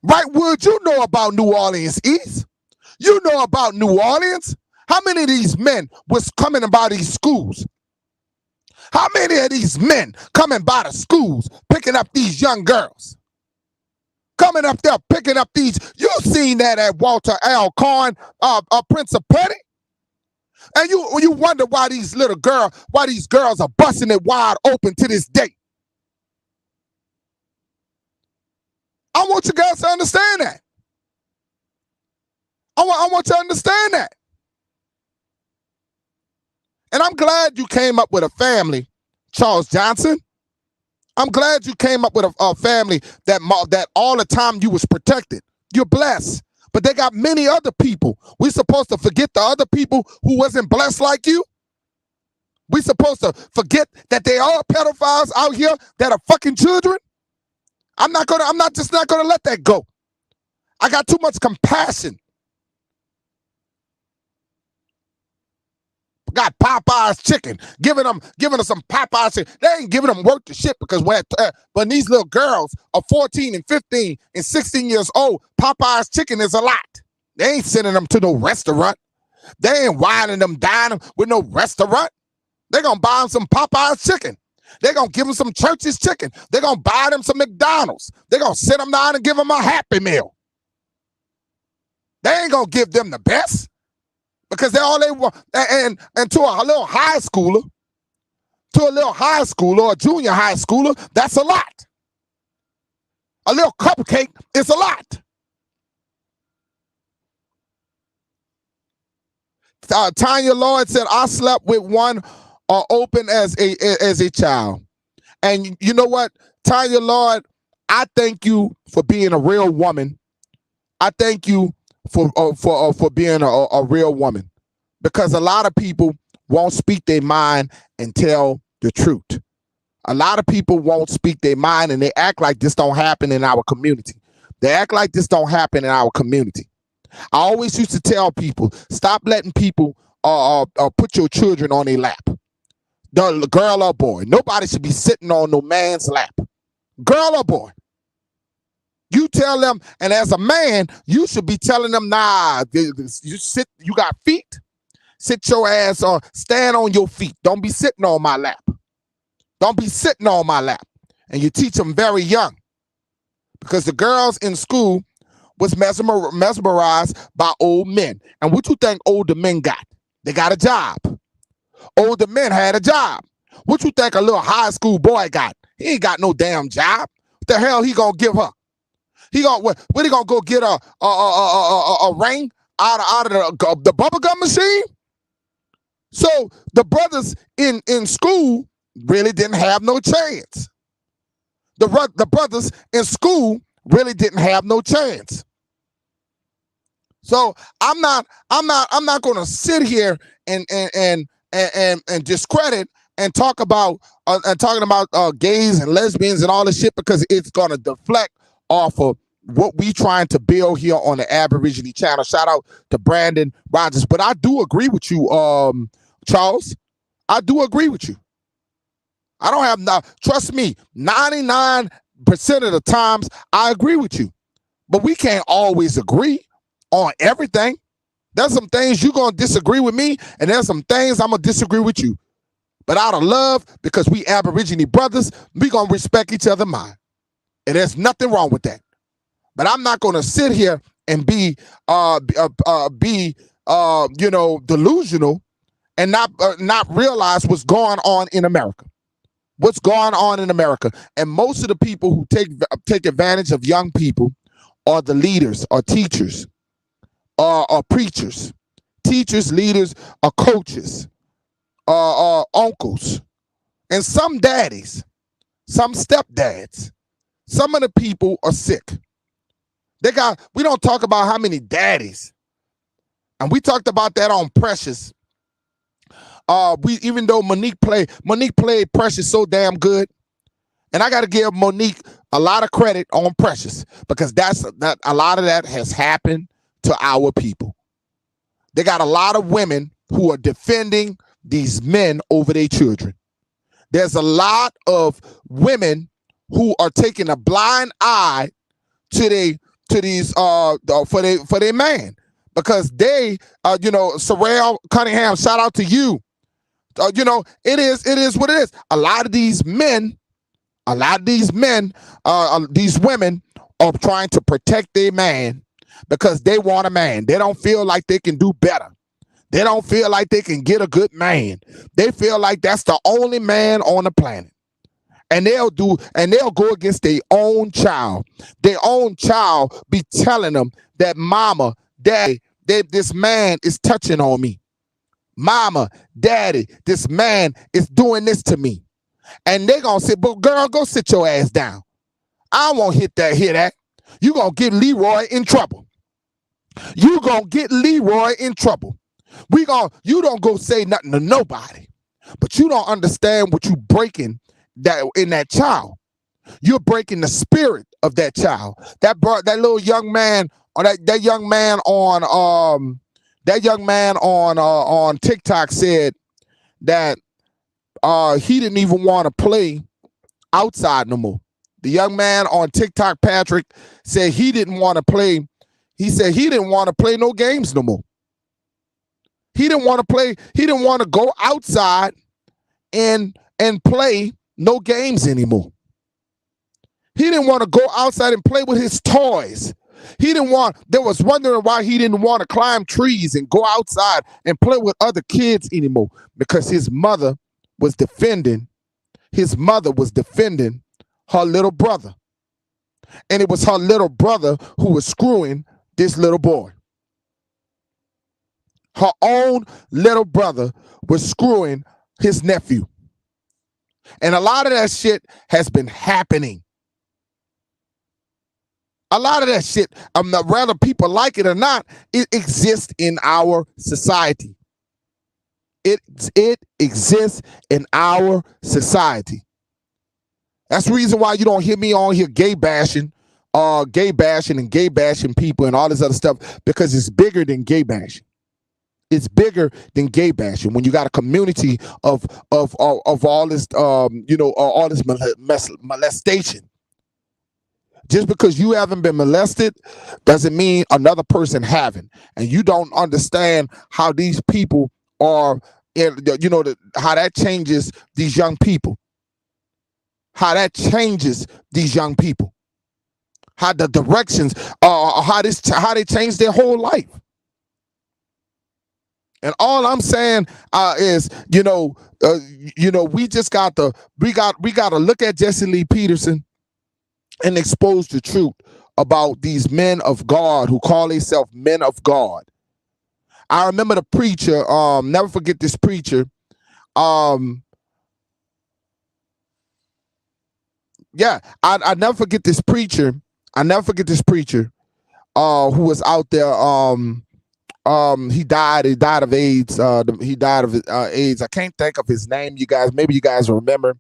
Speaker 1: Right, Wood? You know about New Orleans East. You know about New Orleans. How many of these men was coming by these schools? How many of these men coming by the schools, picking up these young girls? Coming up there, picking up these. You seen that at Walter L. Corn, Prince of Petty? And you wonder why these girls are busting it wide open to this day. I want you guys to understand that. I want you to understand that. And I'm glad you came up with a family, Charles Johnson. I'm glad you came up with a family that all the time you was protected. You're blessed. But they got many other people. We supposed to forget the other people who wasn't blessed like you? We supposed to forget that they are pedophiles out here that are fucking children? I'm just not gonna let that go. I got too much compassion. Got Popeye's chicken, giving them some Popeye's chicken. They ain't giving them worth the shit, because when these little girls are 14 and 15 and 16 years old, Popeye's chicken is a lot. They ain't sending them to no restaurant. They ain't wining them down with no restaurant. They're going to buy them some Popeye's chicken. They're going to give them some Church's chicken. They're going to buy them some McDonald's. They're going to sit them down and give them a Happy Meal. They ain't going to give them the best. because they all they want. And to a little high schooler, or a junior high schooler, that's a lot. A little cupcake is a lot. Tanya Lloyd said, I slept with one open as a child. And you know what, Tanya Lloyd, I thank you for being a real woman. I thank you for being a real woman, because a lot of people won't speak their mind and tell the truth. A lot of people won't speak their mind, and they act like this don't happen in our community. They act like this don't happen in our community. I always used to tell people, stop letting people put your children on their lap. The girl or boy. Nobody should be sitting on no man's lap. Girl or boy. You tell them, and as a man, you should be telling them, nah, you got feet? Sit your ass or stand on your feet. Don't be sitting on my lap. Don't be sitting on my lap. And you teach them very young. Because the girls in school was mesmerized by old men. And what you think older men got? They got a job. Older men had a job. What you think a little high school boy got? He ain't got no damn job. What the hell he gonna give her? He gonna what he gonna go get a ring out of the bubblegum machine? So the brothers in school really didn't have no chance. The brothers in school really didn't have no chance. So I'm not gonna sit here and discredit and talking about gays and lesbians and all this shit, because it's gonna deflect off of what we trying to build here on the Aborigine channel. Shout out to Brandon Rogers. But I do agree with you, Charles. I do agree with you. I don't have trust me, 99% of the times I agree with you. But we can't always agree on everything. There's some things you're going to disagree with me, and there's some things I'm going to disagree with you. But out of love, because we Aborigine brothers, we going to respect each other's mind. And there's nothing wrong with that. But I'm not going to sit here and be delusional and not realize what's going on in America. What's going on in America. And most of the people who take advantage of young people are the leaders or teachers or preachers. Teachers, leaders, or coaches, or uncles, and some daddies, some stepdads. Some of the people are sick. We don't talk about how many daddies. And we talked about that on Precious. Even though Monique played Precious so damn good. And I got to give Monique a lot of credit on Precious, because a lot of that has happened to our people. They got a lot of women who are defending these men over their children. There's a lot of women who are taking a blind eye to these for their man, because they Sorrel Cunningham, shout out to you. It is what it is. A lot of these women are trying to protect their man because they want a man. They don't feel like they can do better. They don't feel like they can get a good man. They feel like that's the only man on the planet. And they'll go against their own child. Their own child be telling them that, mama, daddy, this man is touching on me. Mama, daddy, this man is doing this to me. And they gonna say, but girl, go sit your ass down. I won't hear that. You gonna get Leroy in trouble. You gonna get Leroy in trouble. You don't go say nothing to nobody, but you don't understand what you breaking in that child. You're breaking the spirit of that child. That little young man, or that young man on TikTok said that he didn't even want to play outside no more. The young man on TikTok, Patrick, said he didn't want to play. He said he didn't want to play no games no more. He didn't want to play. He didn't want to go outside and play no games anymore. He didn't want to go outside and play with his toys They was wondering why he didn't want to climb trees and go outside and play with other kids anymore, because his mother was defending her little brother. And it was her little brother who was screwing this little boy. Her own little brother was screwing his nephew. And a lot of that shit has been happening. A lot of that shit, whether people like it or not, it exists in our society. It exists in our society. That's the reason why you don't hear me on here gay bashing and gay bashing people and all this other stuff, because it's bigger than gay bashing. It's bigger than gay bashing. When you got a community of all this, all this molestation. Just because you haven't been molested doesn't mean another person haven't, and you don't understand how these people are. How that changes these young people. How that changes these young people. How the directions, how they change their whole life. And all I'm saying is, we got to look at Jesse Lee Peterson and expose the truth about these men of God who call themselves men of God. I remember the preacher, never forget this preacher. I never forget this preacher. Who was out there. He died of AIDS. He died of AIDS. I can't think of his name, you guys. Maybe you guys remember.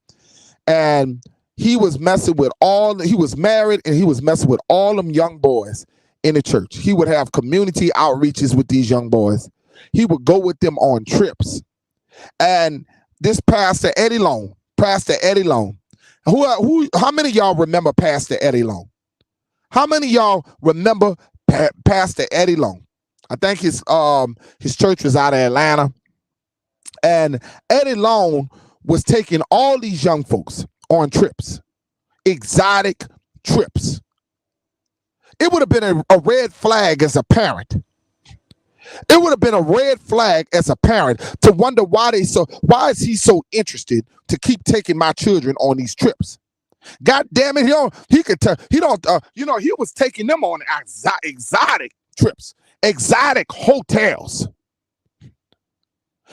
Speaker 1: And he was married, and he was messing with all them young boys in the church. He would have community outreaches with these young boys. He would go with them on trips. And this Pastor Eddie Long, how many of y'all remember Pastor Eddie Long? How many of y'all remember Pastor Eddie Long? I think his church was out of Atlanta. And Eddie Long was taking all these young folks on trips, exotic trips. It would have been a red flag as a parent. It would have been a red flag as a parent to wonder why is he so interested to keep taking my children on these trips? God damn it, he was taking them on exotic trips, exotic hotels.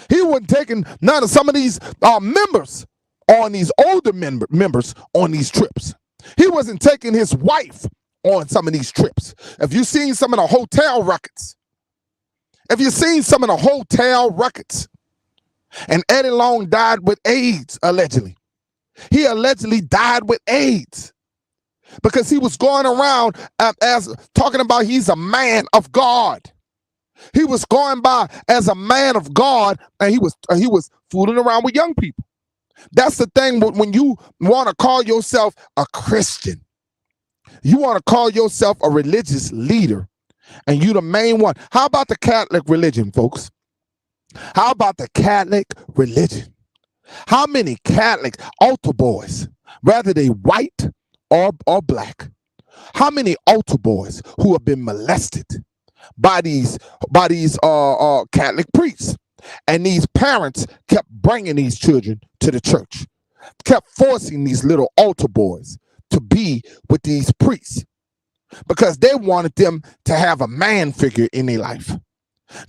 Speaker 1: He wasn't taking none of some of these members on these older members on these trips. He wasn't taking his wife on some of these trips. If you've seen some of the hotel records, and Eddie Long died with AIDS, allegedly. He allegedly died with AIDS because he was going around as talking about he's a man of God. He was going by as a man of God, and he was fooling around with young people. That's the thing when you want to call yourself a Christian. You want to call yourself a religious leader, and you the main one. How about the Catholic religion, folks? How about the Catholic religion? How many Catholic altar boys, whether they white or black, how many altar boys who have been molested by these Catholic priests? And these parents kept bringing these children to the church, kept forcing these little altar boys to be with these priests because they wanted them to have a man figure in their life.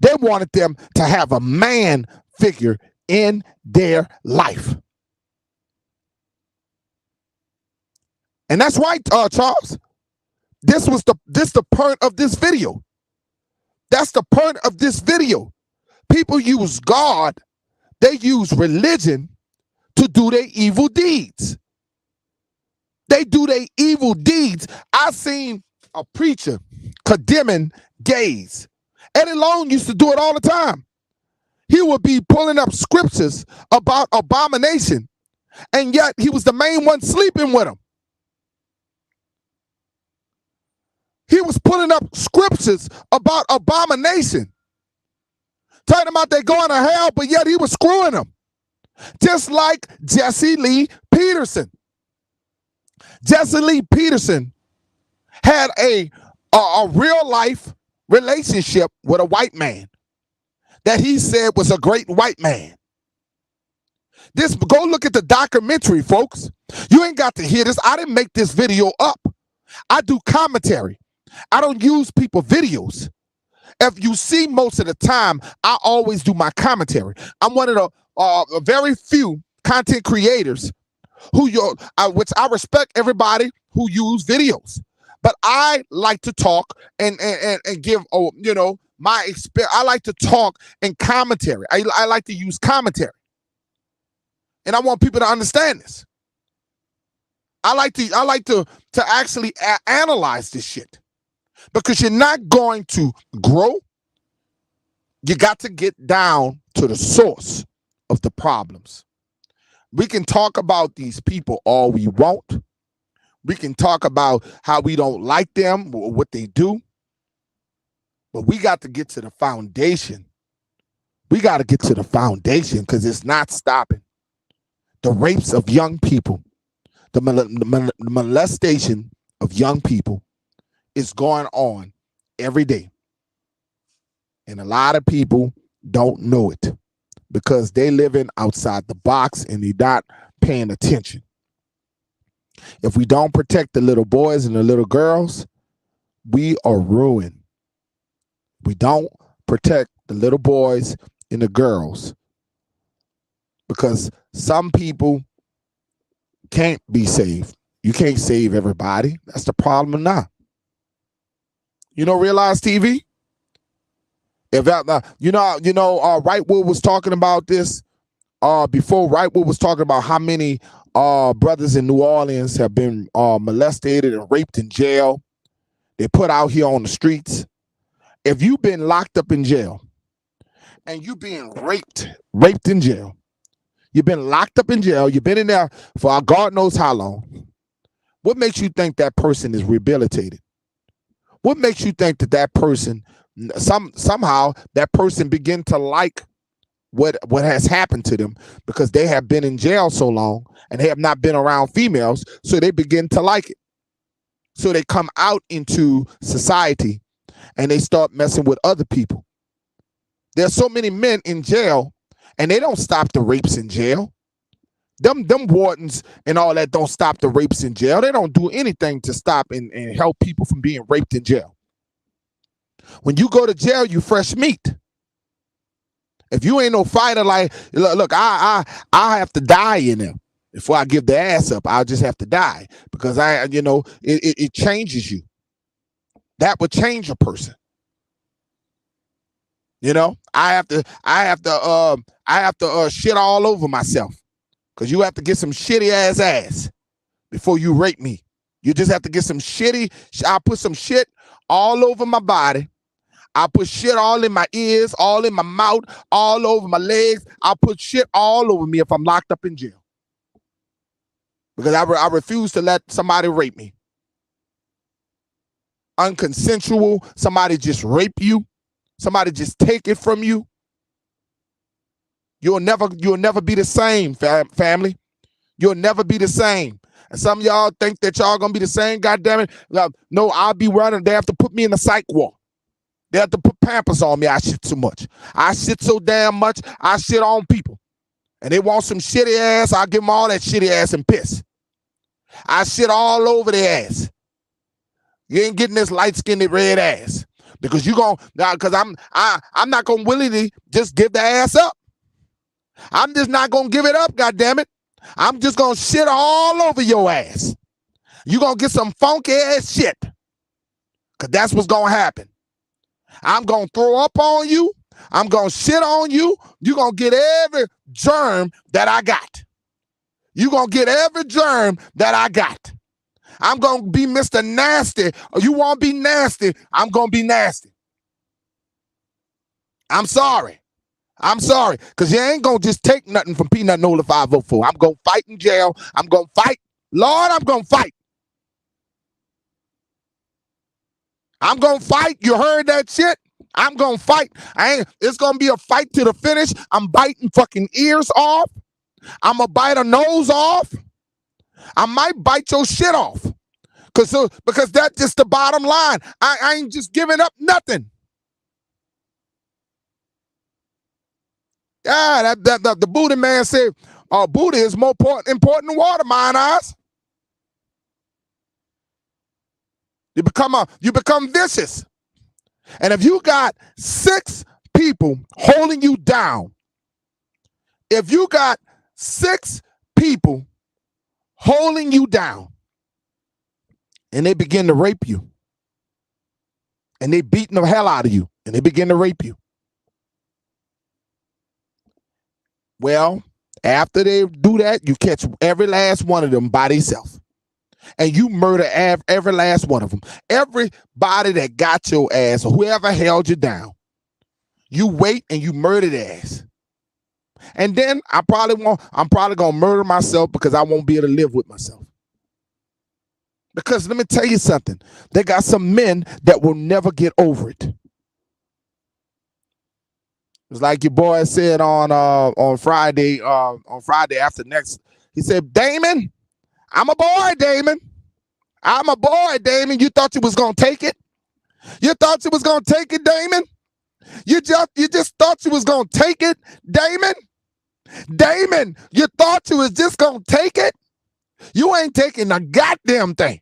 Speaker 1: They wanted them to have a man figure in their life. And that's right, Charles. This the point of this video. That's the point of this video. People use God, they use religion to do their evil deeds. They do their evil deeds. I seen a preacher condemning gays. Eddie Long used to do it all the time. He would be pulling up scriptures about abomination, and yet he was the main one sleeping with them. He was pulling up scriptures about abomination, talking about they going to hell, but yet he was screwing them. Just like Jesse Lee Peterson. Jesse Lee Peterson had a a real life relationship with a white man that he said was a great white man. Go look at the documentary, folks. You ain't got to hear this. I didn't make this video up. I do commentary. I don't use people videos. If you see, most of the time, I always do my commentary. I'm one of the very few content creators which I respect everybody who use videos, but I like to talk and give my experience. I like to talk and commentary. I like to use commentary, and I want people to understand this. I like to actually analyze this shit, because you're not going to grow. You got to get down to the source of the problems. We can talk about these people all we want. We can talk about how we don't like them or what they do. But we got to get to the foundation. We got to get to the foundation, because it's not stopping. The rapes of young people, the molestation of young people is going on every day. And a lot of people don't know it, because they living outside the box and they're not paying attention. If we don't protect the little boys and the little girls, we are ruined. We don't protect the little boys and the girls, because some people can't be saved. You can't save everybody. That's the problem now. Realize TV? If Wrightwood was talking about this before. Wrightwood was talking about how many brothers in New Orleans have been molested and raped in jail. They put out here on the streets. If you've been locked up in jail and you being raped in jail, you've been locked up in jail, you've been in there for God knows how long, what makes you think that person is rehabilitated? What makes you think that person somehow that person begin to like what has happened to them, because they have been in jail so long and they have not been around females, so they begin to like it. So they come out into society and they start messing with other people. There's so many men in jail, and they don't stop the rapes in jail. Them wardens and all that don't stop the rapes in jail. They don't do anything to stop and help people from being raped in jail. When you go to jail, you fresh meat. If you ain't no fighter, like, look, I have to die in there before I give the ass up. I'll just have to die, because it changes you. That would change a person. I have to shit all over myself, because you have to get some shitty ass before you rape me. You just have to get some shitty. I'll put some shit all over my body. I'll put shit all in my ears, all in my mouth, all over my legs. I'll put shit all over me if I'm locked up in jail, because I refuse to let somebody rape me. Unconsensual, somebody just rape you, somebody just take it from you. You'll never be the same, family. You'll never be the same. And some of y'all think that y'all gonna be the same. God damn it! No, I'll be running. They have to put me in the psych ward. They have to put Pampers on me. I shit too much. I shit so damn much. I shit on people, and they want some shitty ass. I'll give them all that shitty ass and piss. I shit all over their ass. You ain't getting this light-skinned red ass, because I'm not gonna willingly just give the ass up. I'm just not gonna give it up. God damn it! I'm just gonna shit all over your ass. You gonna get some funky ass shit, because that's what's gonna happen. I'm gonna throw up on you. I'm gonna shit on you. You're gonna get every germ that I got. You're gonna get every germ that I got. I'm gonna be Mr. Nasty. You wanna be nasty? I'm gonna be nasty. I'm sorry. Because you ain't gonna just take nothing from Peanut Nola 504. I'm gonna fight in jail. I'm gonna fight. Lord, I'm gonna fight. I'm gonna fight. You heard that shit? I'm gonna fight. It's gonna be a fight to the finish. I'm biting fucking ears off. I'm gonna bite a nose off. I might bite your shit off. Because that's just the bottom line. I ain't just giving up nothing. Yeah, the Buddha man said, Buddha is more important than water, mine eyes. You become vicious. And if you got 6 people holding you down, if you got 6 people holding you down, and they begin to rape you, and they beating the hell out of you, and they begin to rape you, well, after they do that, you catch every last one of them by themselves. And you murder every last one of them. Everybody that got your ass or whoever held you down, you wait and you murder their ass. And then I'm probably gonna murder myself because I won't be able to live with myself. Because let me tell you something. They got some men that will never get over it. It's like your boy said on Friday after next. He said, Damon, I'm a boy, Damon. I'm a boy, Damon. You thought you was gonna take it? You thought you was gonna take it, Damon? You just thought you was gonna take it, Damon? Damon, you thought you was just gonna take it? You ain't taking a goddamn thing.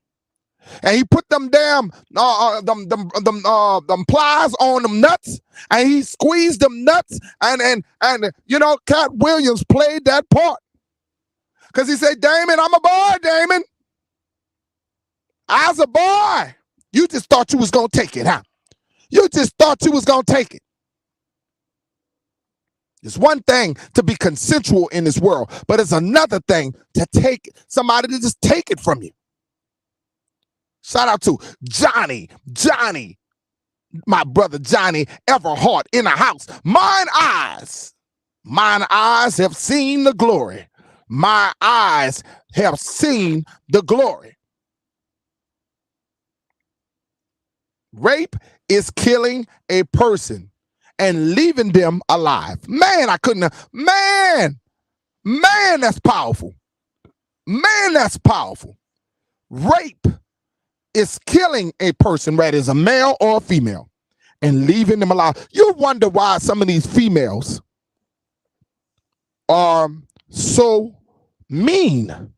Speaker 1: And he put them damn them pliers on them nuts, and he squeezed them nuts, and you know, Cat Williams played that part. Because he said, Damon, I'm a boy, Damon. I was a boy. You just thought you was gonna take it, huh? You just thought you was gonna take it. It's one thing to be consensual in this world, but it's another thing to take somebody to just take it from you. Shout out to Johnny, my brother Johnny Everhart in the house. Mine eyes have seen the glory. My eyes have seen the glory. Rape is killing a person and leaving them alive. Man, that's powerful. Man, that's powerful. Rape is killing a person, whether it's a male or a female, and leaving them alive. You wonder why some of these females are so mean.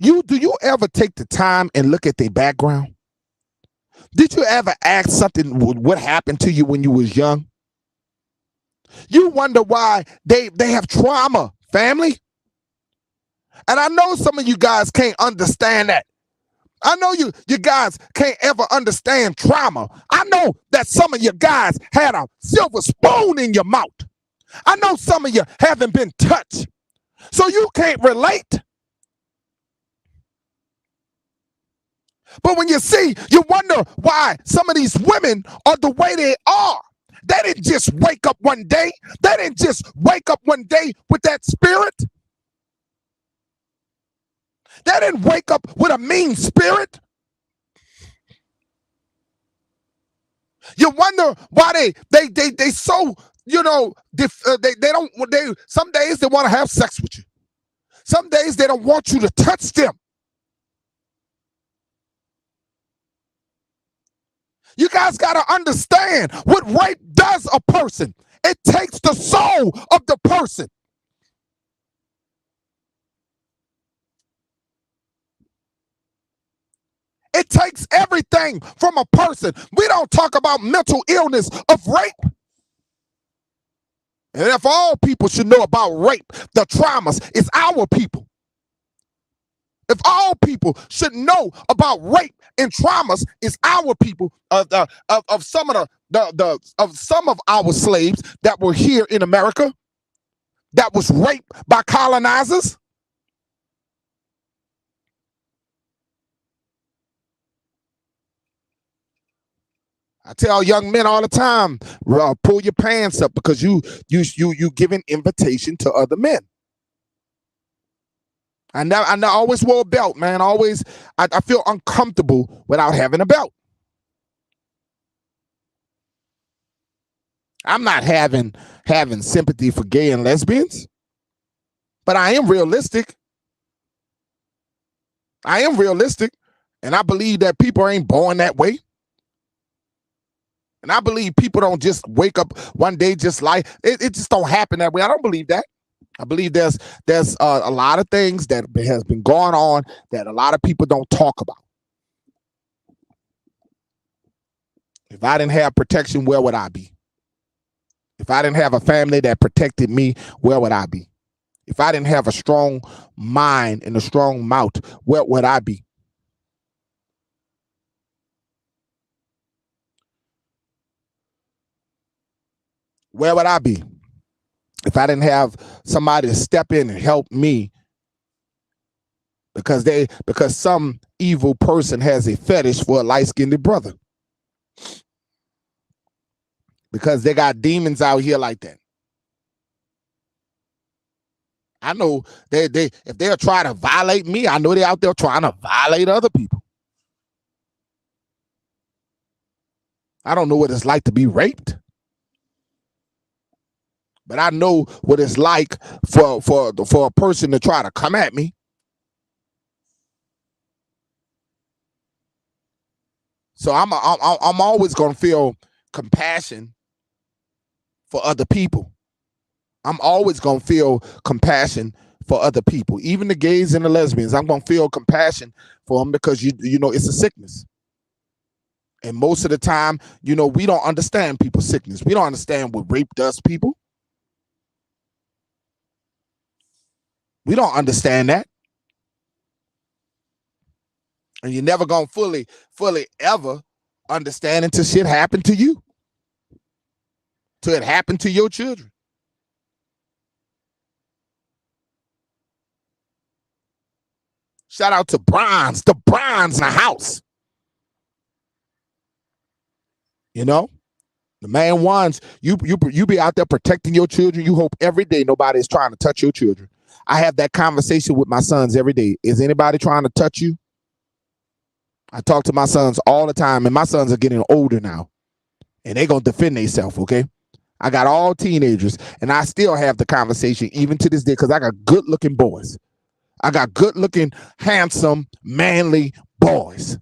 Speaker 1: Do you ever take the time and look at their background? Did you ever ask something, what happened to you when you was young? You wonder why they have trauma, family. And I know some of you guys can't understand that. I know you guys can't ever understand trauma. I know that some of you guys had a silver spoon in your mouth. I know some of you haven't been touched, so you can't relate. But when you see, you wonder why some of these women are the way they are. They didn't just wake up one day. They didn't just wake up one day with that spirit. They didn't wake up with a mean spirit. You wonder why they so, you know, some days they want to have sex with you. Some days they don't want you to touch them. You guys got to understand what rape does a person. It takes the soul of the person. It takes everything from a person. We don't talk about mental illness of rape. And if all people should know about rape, the traumas, it's our people. If all people should know about rape and traumas, it's our people of some of our slaves that were here in America that was raped by colonizers. I tell young men all the time, pull your pants up because you giving invitation to other men. I always wore a belt, man. I feel uncomfortable without having a belt. I'm not having sympathy for gay and lesbians, but I am realistic. I am realistic, and I believe that people ain't born that way. And I believe people don't just wake up one day just like it just don't happen that way. I don't believe that. I believe there's a lot of things that has been going on that a lot of people don't talk about. If I didn't have protection, where would I be? If I didn't have a family that protected me, where would I be? If I didn't have a strong mind and a strong mouth, where would I be? Where would I be? If I didn't have somebody to step in and help me because some evil person has a fetish for a light-skinned brother. Because they got demons out here like that. I know they if they'll try to violate me, I know they're out there trying to violate other people. I don't know what it's like to be raped, but I know what it's like for a person to try to come at me. So I'm always gonna feel compassion for other people. I'm always gonna feel compassion for other people, even the gays and the lesbians. I'm gonna feel compassion for them because you know it's a sickness. And most of the time, you know, we don't understand people's sickness. We don't understand what rape does to people. We don't understand that. And you're never gonna fully ever understand until shit happened to you. Till it happened to your children. Shout out to Bronze, the Bronze in the house. You know? The main ones, you be out there protecting your children. You hope every day nobody is trying to touch your children. I have that conversation with my sons every day. Is anybody trying to touch you? I talk to my sons all the time, and my sons are getting older now, and they're going to defend themselves, okay? I got all teenagers, and I still have the conversation even to this day because I got good-looking boys. I got good-looking, handsome, manly boys,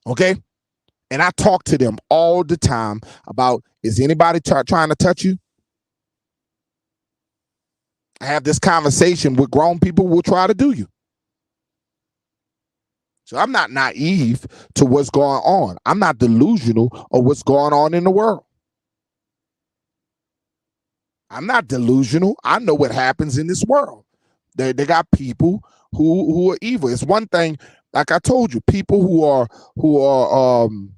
Speaker 1: okay? And I talk to them all the time about, is anybody trying to touch you? I have this conversation with grown people who will try to do you. So I'm not naive to what's going on. I'm not delusional of what's going on in the world. I'm not delusional. I know what happens in this world. They got people who are evil. It's one thing, like I told you, people who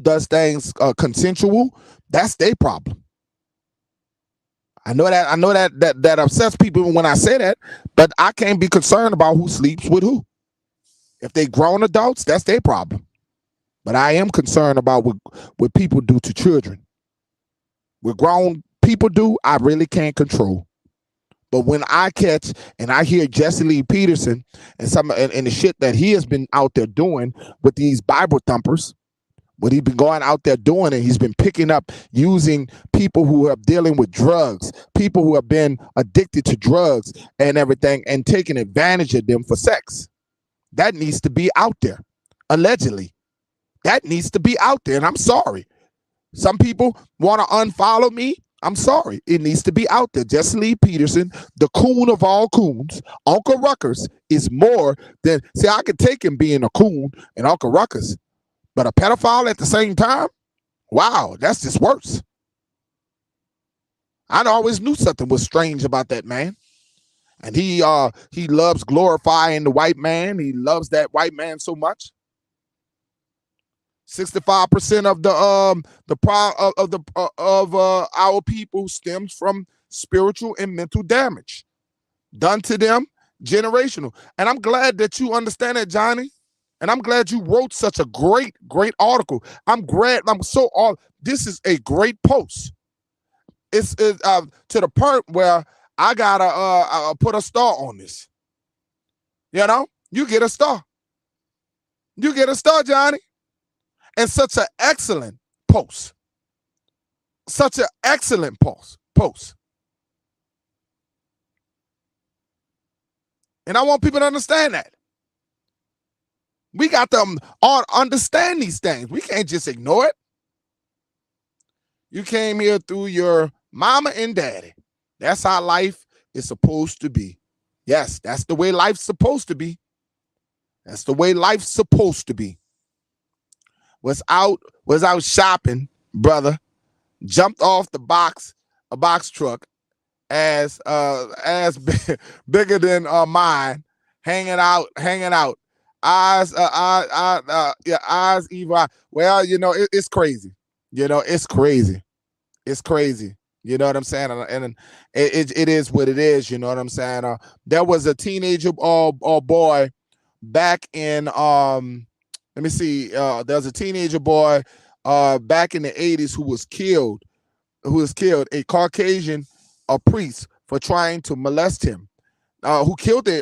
Speaker 1: does things consensual, that's their problem. I know that upsets people when I say that, but I can't be concerned about who sleeps with who. If they grown adults, that's their problem. But I am concerned about what people do to children. What grown people do, I really can't control. But when I catch and I hear Jesse Lee Peterson and the shit that he has been out there doing with these Bible thumpers, what he's been going out there doing, and he's been picking up using people who are dealing with drugs, people who have been addicted to drugs and everything, and taking advantage of them for sex. That needs to be out there, allegedly. That needs to be out there, and I'm sorry. Some people want to unfollow me. I'm sorry. It needs to be out there. Jesse Lee Peterson, the coon of all coons, Uncle Ruckus is more than, see, I could take him being a coon and Uncle Ruckus, but a pedophile at the same time? Wow, that's just worse. I always knew something was strange about that man. And he loves glorifying the white man. He loves that white man so much. 65% of our people stems from spiritual and mental damage done to them, generational. And I'm glad that you understand that, Johnny. And I'm glad you wrote such a great article. This is a great post. It's to the point where I gotta put a star on this. You know, you get a star. You get a star, Johnny. And such an excellent post. Such an excellent post. And I want people to understand that. We got to understand these things. We can't just ignore it. You came here through your mama and daddy. That's how life is supposed to be. Yes, that's the way life's supposed to be. That's the way life's supposed to be. Was out shopping, brother. Jumped off a box truck as bigger than mine, hanging out. Eyes, yeah, eyes evil. Well, it's crazy. It's crazy. It's crazy. You know what I'm saying? And it is what it is. You know what I'm saying? There was a teenager boy back in let me see. There's a teenager boy back in the 80s who was killed. A Caucasian priest for trying to molest him. Who killed a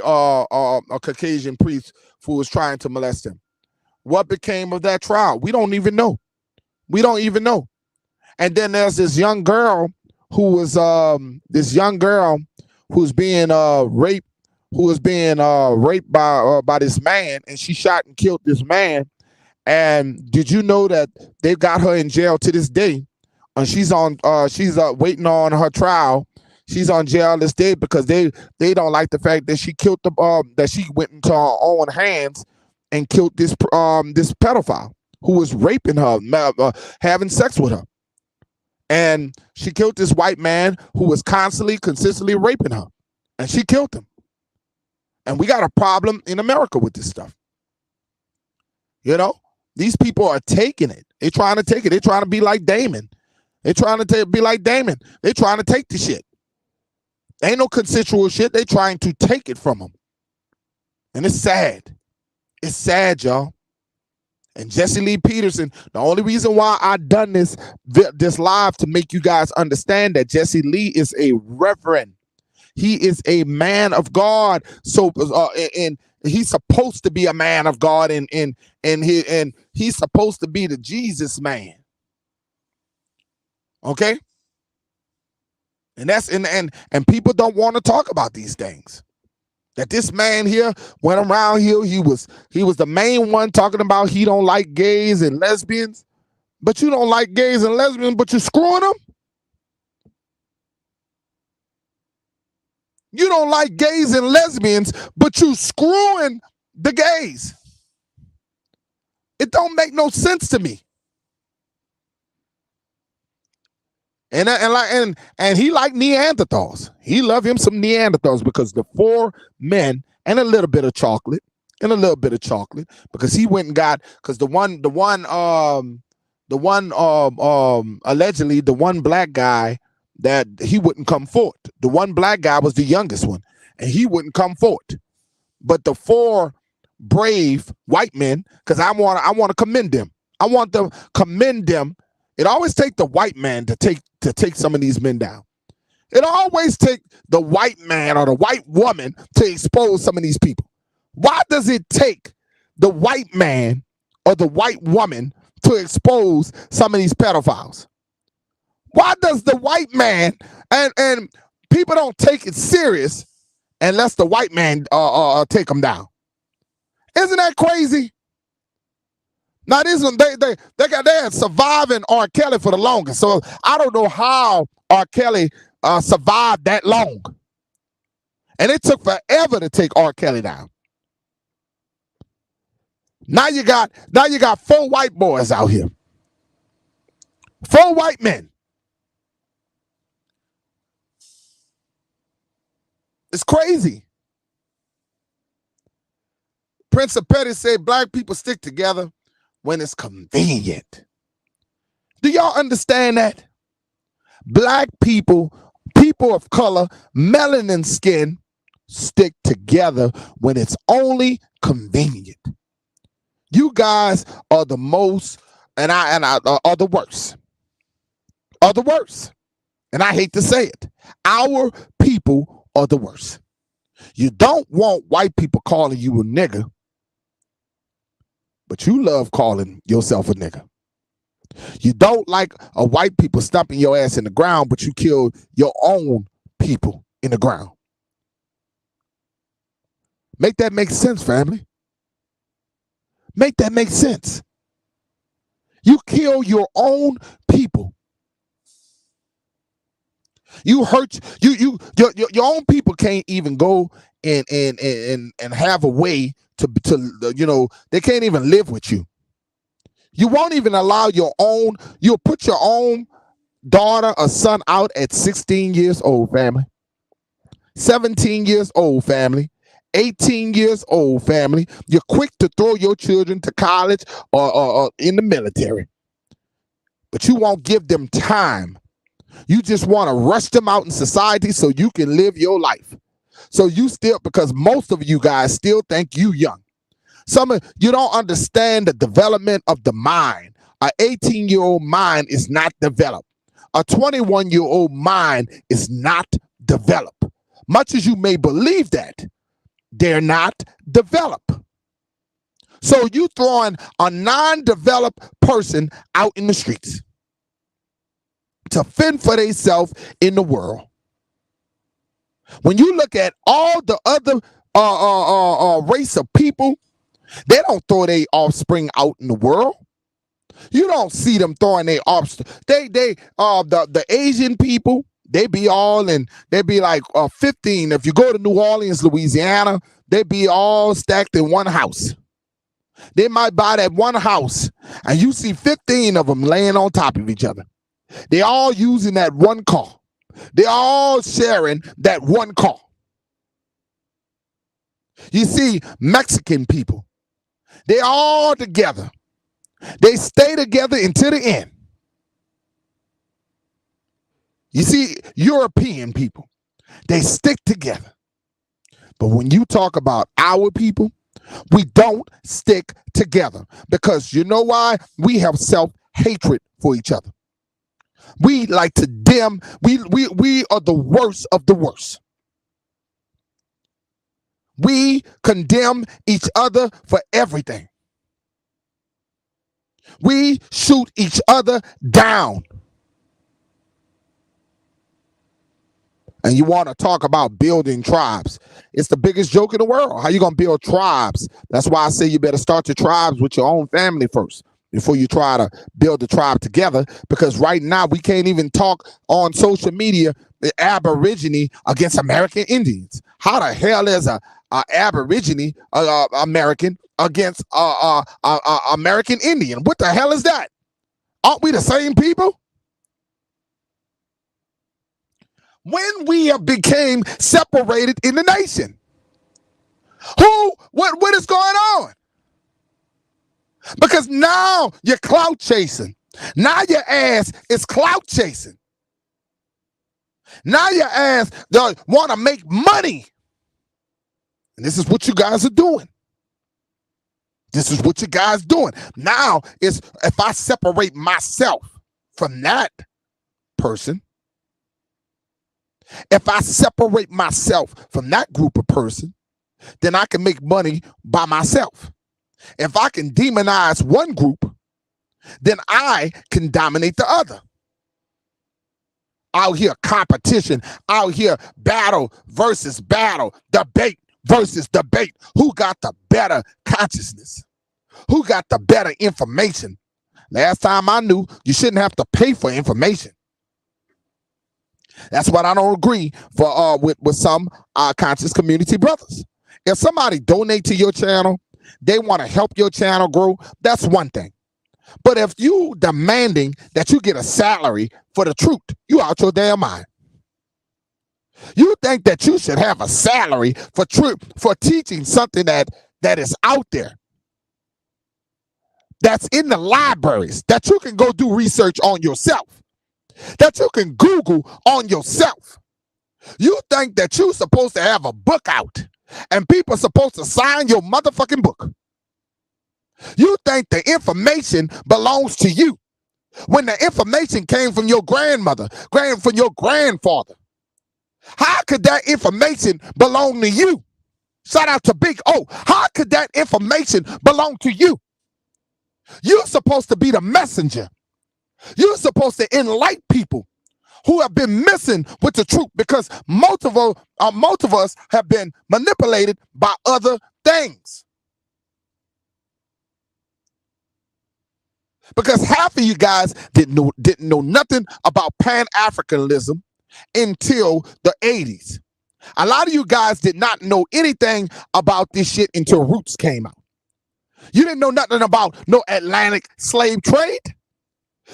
Speaker 1: Caucasian priest who was trying to molest him. What became of that trial? We don't even know. And then there's this young girl who's being raped, who was being raped by this man, and she shot and killed this man. And did you know that they've got her in jail to this day? And she's waiting on her trial. She's on jail this day because they don't like the fact that she killed that she went into her own hands and killed this pedophile who was raping her, having sex with her. And she killed this white man who was consistently raping her. And she killed him. And we got a problem in America with this stuff. These people are taking it. They're trying to take it. They're trying to be like Damon. They're trying to be like Damon. They're trying to take the shit. Ain't no consensual shit. They're trying to take it from them. And it's sad. It's sad, y'all. And Jesse Lee Peterson, the only reason why I done this live to make you guys understand that Jesse Lee is a reverend. He is a man of God. So and he's supposed to be a man of God, and he's supposed to be the Jesus man. Okay? And that's and people don't want to talk about these things. That this man here went around here, he was the main one talking about he don't like gays and lesbians. But you don't like gays and lesbians, but you're screwing them? You don't like gays and lesbians, but you screwing the gays. It don't make no sense to me. And he liked Neanderthals. He loved him some Neanderthals because the 4 men and a little bit of chocolate, because he went and got, because the one allegedly the one black guy that he wouldn't come forward. The one black guy was the youngest one, and he wouldn't come forward. But the 4 brave white men, because I want to commend them. I want to commend them. It always takes the white man to take some of these men down. It always takes the white man or the white woman to expose some of these people. Why does it take the white man or the white woman to expose some of these pedophiles? Why does the white man and people don't take it serious unless the white man take them down? Isn't that crazy? Now this one, they had surviving R. Kelly for the longest, so I don't know how R. Kelly survived that long, and it took forever to take R. Kelly down. Now you got 4 white boys out here, 4 white men. It's crazy. Prince of Petty said black people stick together when it's convenient. Do y'all understand that? Black people, people of color, melanin skin, stick together when it's only convenient. You guys are the most, and I are the worst. Are the worst. And I hate to say it. Our people are the worst. You don't want white people calling you a nigger, but you love calling yourself a nigger. You don't like a white people stomping your ass in the ground, but you kill your own people in the ground. Make that make sense, family. Make that make sense. You kill your own people. You hurt your own people can't even go and have a way to they can't even live with you. You won't even allow you'll put your own daughter or son out at 16 years old, family. 17 years old, family. 18 years old, family. You're quick to throw your children to college or in the military. But you won't give them time. You just want to rush them out in society so you can live your life. So you still, because most of you guys still think you young. Some of you don't understand the development of the mind. An 18-year-old mind is not developed. A 21-year-old mind is not developed. Much as you may believe that, they're not developed. So you throwing a non-developed person out in the streets to fend for themselves in the world. When you look at all the other race of people, they don't throw their offspring out in the world. You don't see them throwing their offspring. The Asian people, they be all and they be like 15. If you go to New Orleans, Louisiana, they be all stacked in one house. They might buy that one house and you see 15 of them laying on top of each other. They all using that one car. They all sharing that one car. You see Mexican people, they all together. They stay together until the end. You see European people, they stick together. But when you talk about our people, we don't stick together. Because you know why? We have self-hatred for each other. We like to dim. We are the worst of the worst. We condemn each other for everything. We shoot each other down. And you want to talk about building tribes. It's the biggest joke in the world. How you going to build tribes? That's why I say you better start your tribes with your own family first before you try to build a tribe together. Because right now we can't even talk on social media the Aborigine against American Indians. How the hell is a Aborigine American against American Indian? What the hell is that? Aren't we the same people? When we have became separated in the nation, what is going on? Because now you're clout chasing. Now your ass is clout chasing. Now your ass want to make money. And this is what you guys are doing. This is what you guys doing. Now, if I separate myself from that person, if I separate myself from that group of person, then I can make money by myself. If I can demonize one group, then I can dominate the other. Out here competition, out here battle versus battle, debate versus debate. Who got the better consciousness? Who got the better information? Last time I knew, you shouldn't have to pay for information. That's what I don't agree for with some conscious community brothers. If somebody donate to your channel, they want to help your channel grow, that's one thing. But if you demanding that you get a salary for the truth, you out your damn mind. You think that you should have a salary for teaching something that is out there, that's in the libraries, that you can go do research on yourself, that you can Google on yourself. You think that you're supposed to have a book out and people are supposed to sign your motherfucking book. You think the information belongs to you when the information came from your grandmother, from your grandfather. How could that information belong to you? Shout out to Big O. How could that information belong to you? You're supposed to be the messenger. You're supposed to enlighten people who have been missing with the truth, because most of us have been manipulated by other things. Because half of you guys didn't know nothing about Pan-Africanism until the 80s. A lot of you guys did not know anything about this shit until Roots came out. You didn't know nothing about no Atlantic slave trade.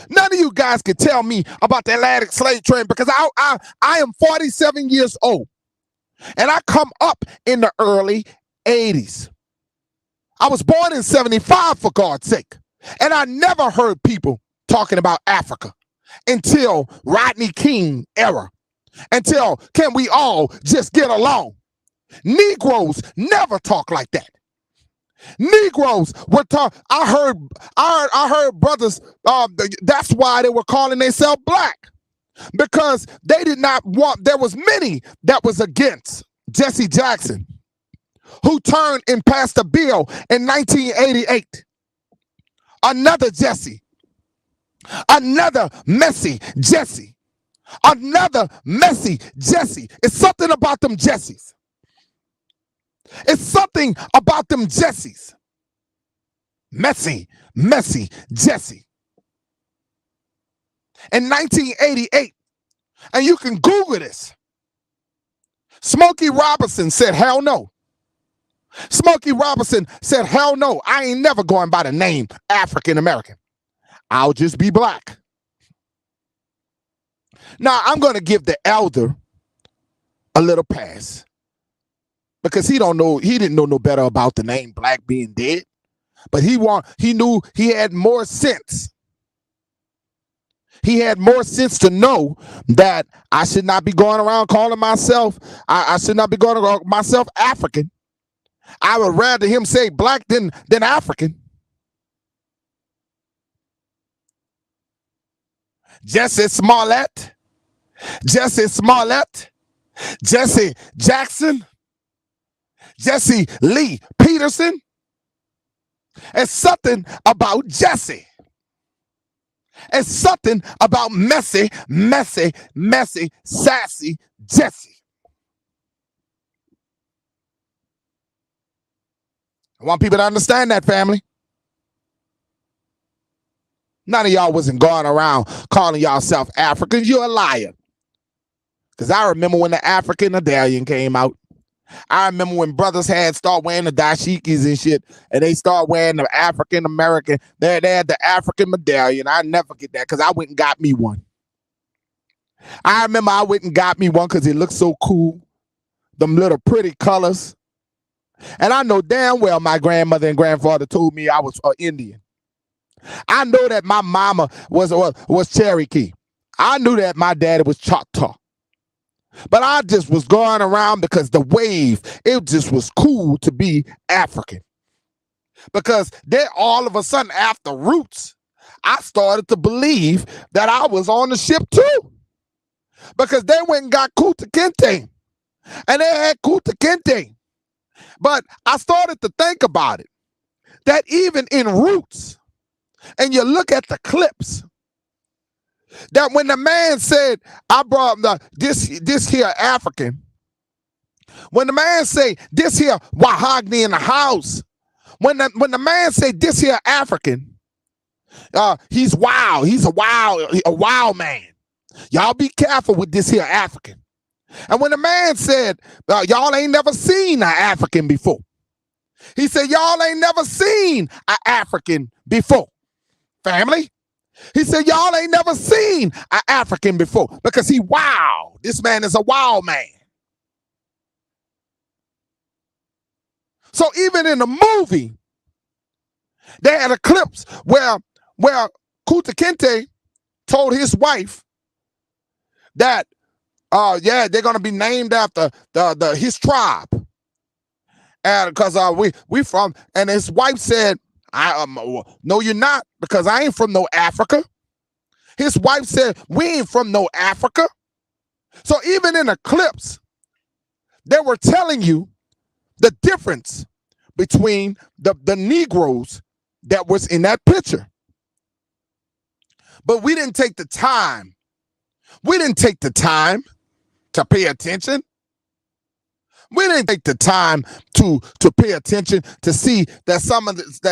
Speaker 1: None of you guys could tell me about the Atlantic slave trade because I am 47 years old and I come up in the early 80s. I was born in 75 for God's sake. And I never heard people talking about Africa until Rodney King era. Until can we all just get along? Negroes never talk like that. Negroes were talk. I heard brothers. That's why they were calling themselves black, because they did not want. There was many that was against Jesse Jackson, who turned and passed a bill in 1988. Another Jesse, another messy Jesse, another messy Jesse. It's something about them Jessies. It's something about them Jessies. Messy Jesse. In 1988, and you can Google this, Smokey Robinson said, hell no. Smokey Robinson said, hell no, I ain't never going by the name African American. I'll just be black. Now, I'm going to give the elder a little pass because he didn't know no better about the name black being dead, but he knew he had more sense. He had more sense to know that I should not be going around calling myself, I should not be going around myself African. I would rather him say black than African. Jesse Smollett, Jesse Jackson, Jesse Lee Peterson. It's something about Jesse. It's something about messy, sassy Jesse. I want people to understand that, family. None of y'all wasn't going around calling y'all South Africans. You're a liar. Because I remember when the African medallion came out. I remember when brothers had start wearing the dashikis and shit, and they start wearing the African American. They had the African medallion. I never forget that because I went and got me one. I remember I went and got me one because it looked so cool. Them little pretty colors. And I know damn well my grandmother and grandfather told me I was Indian. I know that my mama was Cherokee. I knew that my daddy was Choctaw. But I just was going around because the wave, it just was cool to be African. Because then all of a sudden after Roots, I started to believe that I was on the ship too. Because they went and got Kunta Kinte. And they had Kunta Kinte. But I started to think about it, that even in Roots, and you look at the clips, that when the man said, I brought this here African, when the man say this here Wahagni in the house, when the man say this here African, he's wild. He's a wild man. Y'all be careful with this here African. And when the man said, y'all ain't never seen an African before. He said, y'all ain't never seen an African before. Family. He said, y'all ain't never seen an African before because he wild. This man is a wild man. So even in the movie, they had a clips where Kunta Kinte told his wife that they're gonna be named after his tribe, and because we from, and his wife said, no, you're not, because I ain't from no Africa. His wife said, we ain't from no Africa. So even in the clips, they were telling you the difference between the Negroes that was in that picture. But we didn't take the time. We didn't take the time to pay attention. We didn't take the time to pay attention to see that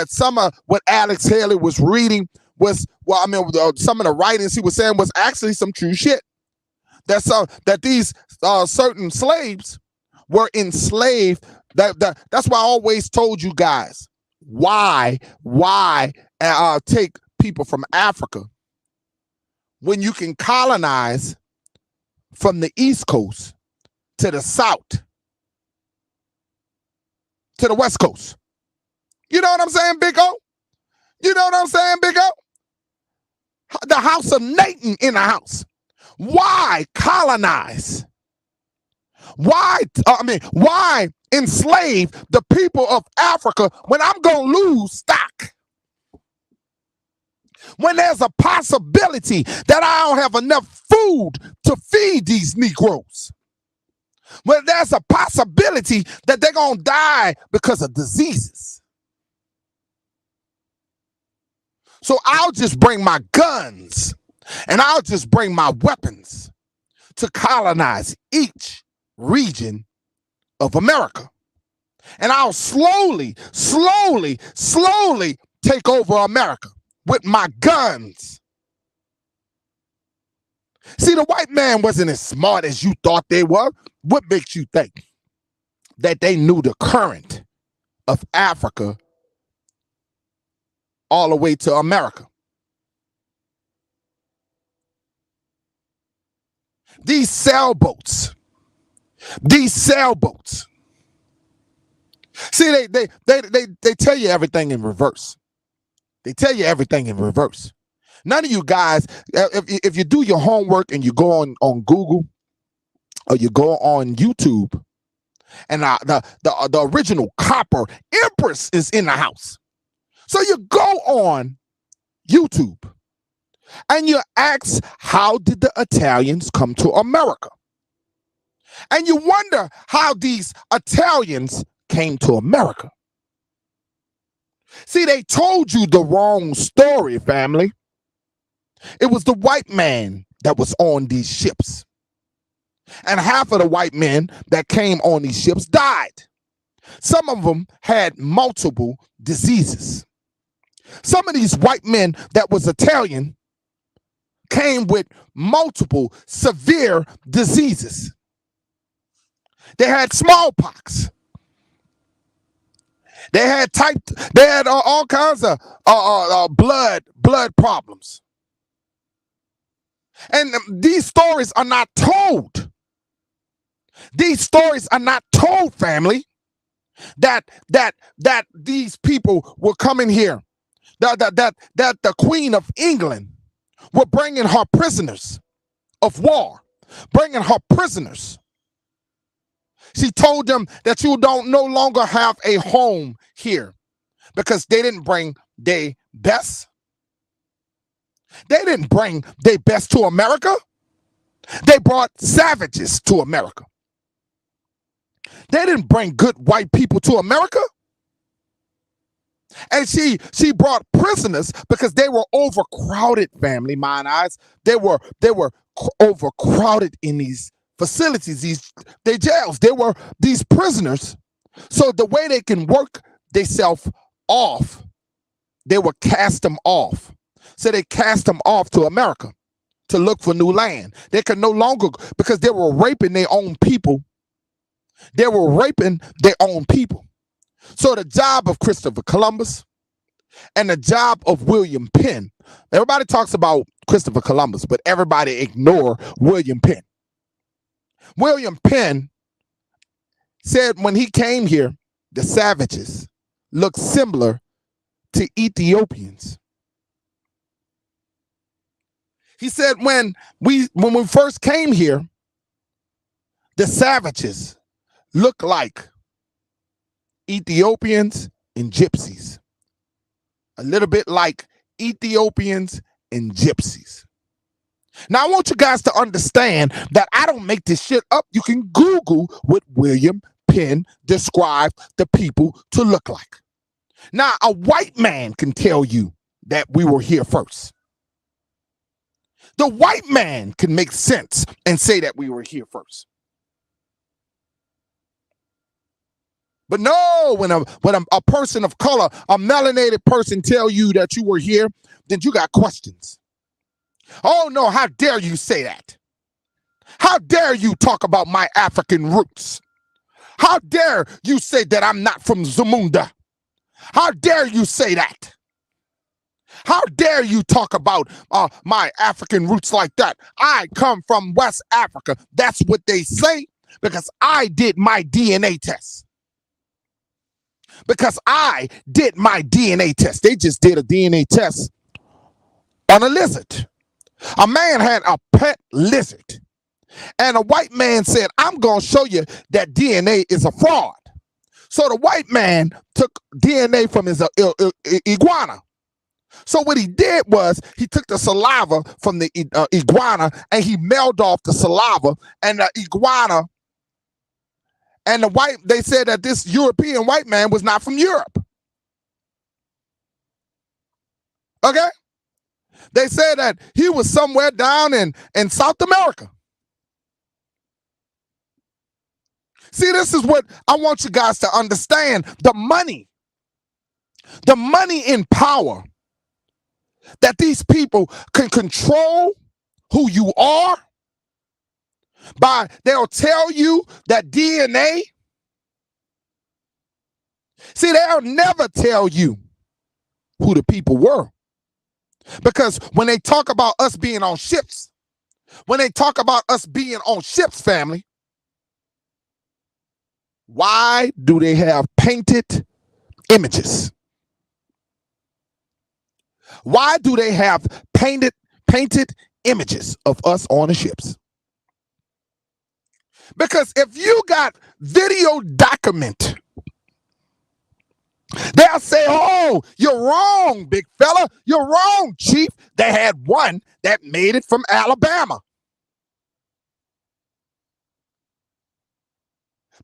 Speaker 1: some of what Alex Haley was reading some of the writings he was saying was actually some true shit. That these certain slaves were enslaved. That's why I always told you guys why take people from Africa when you can colonize from the East Coast to the South to the West Coast. You know what I'm saying, Big O? You know what I'm saying, Big O? The house of Nathan in the house. Why colonize? Why enslave the people of Africa when I'm going to lose stock? When there's a possibility that I don't have enough food to feed these Negroes. When there's a possibility that they're going to die because of diseases. So I'll just bring my guns and I'll just bring my weapons to colonize each region of America. And I'll slowly take over America with my guns. See, the white man wasn't as smart as you thought they were. What makes you think that they knew the current of Africa all the way to America? These sailboats. See, they tell you everything in reverse. They tell you everything in reverse. None of you guys, if you do your homework and you go on Google or you go on YouTube, and the original Copper Empress is in the house. So you go on YouTube and you ask, how did the Italians come to America? And you wonder how these Italians came to America. See, they told you the wrong story, family. It was the white man that was on these ships. And half of the white men that came on these ships died. Some of them had multiple diseases. Some of these white men that was Italian came with multiple severe diseases. They had smallpox. They had all kinds of blood problems. And these stories are not told. These stories are not told, family, that these people were coming here, that the Queen of England were bringing her prisoners of war, bringing her prisoners. She told them that you don't no longer have a home here because they didn't bring their best. They didn't bring their best to America. They brought savages to America. They didn't bring good white people to America. And she brought prisoners because they were overcrowded, family, mine eyes. They were overcrowded in these facilities, they jails. They were these prisoners. So the way they can work themselves off, they would cast them off. So they cast them off to America to look for new land. They could no longer, because they were raping their own people. They were raping their own people. So the job of Christopher Columbus and the job of William Penn, everybody talks about Christopher Columbus, but everybody ignore William Penn. William Penn said when he came here, the savages looked similar to Ethiopians. He said when we first came here, the savages looked like Ethiopians and gypsies. A little bit like Ethiopians and gypsies. Now, I want you guys to understand that I don't make this shit up. You can Google what William Penn described the people to look like. Now, a white man can tell you that we were here first. The white man can make sense and say that we were here first. But no, when a person of color, a melanated person tell you that you were here, then you got questions. Oh no, how dare you say that? How dare you talk about my African roots? How dare you say that I'm not from Zamunda? How dare you say that? How dare you talk about my African roots like that? I come from West Africa. That's what they say because I did my DNA test. Because I did my DNA test. They just did a DNA test on a lizard. A man had a pet lizard. And a white man said, I'm going to show you that DNA is a fraud. So the white man took DNA from his iguana. So what he did was he took the saliva from the iguana and he mailed off the saliva, and the iguana and they said that this European white man was not from Europe. Okay? They said that he was somewhere down in South America. See, this is what I want you guys to understand. The money in power, that these people can control who you are by, they'll tell you that DNA. See, they'll never tell you who the people were. Because when they talk about us being on ships, family, why do they have painted images? Why do they have painted images of us on the ships? Because if you got video document, they'll say, oh, you're wrong, big fella. You're wrong, chief. They had one that made it from Alabama.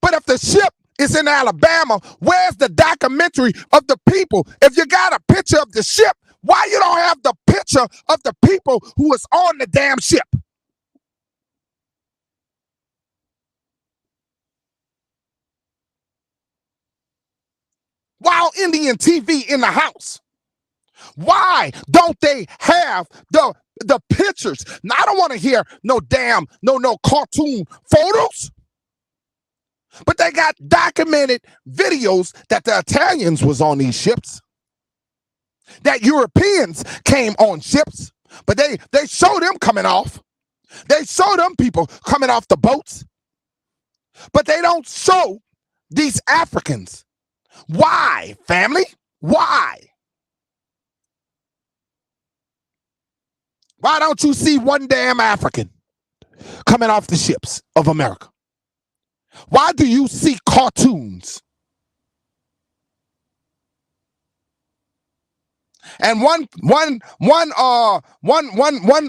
Speaker 1: But if the ship is in Alabama, where's the documentary of the people? If you got a picture of the ship, why you don't have the picture of the people who was on the damn ship? While Indian TV in the house, why don't they have the pictures? Now, I don't want to hear no cartoon photos, but they got documented videos that the Italians was on these ships, that Europeans came on ships, but they show them coming off. They show them people coming off the boats, but they don't show these Africans. Why, family? Why? Why don't you see one damn African coming off the ships of America? Why do you see cartoons? And one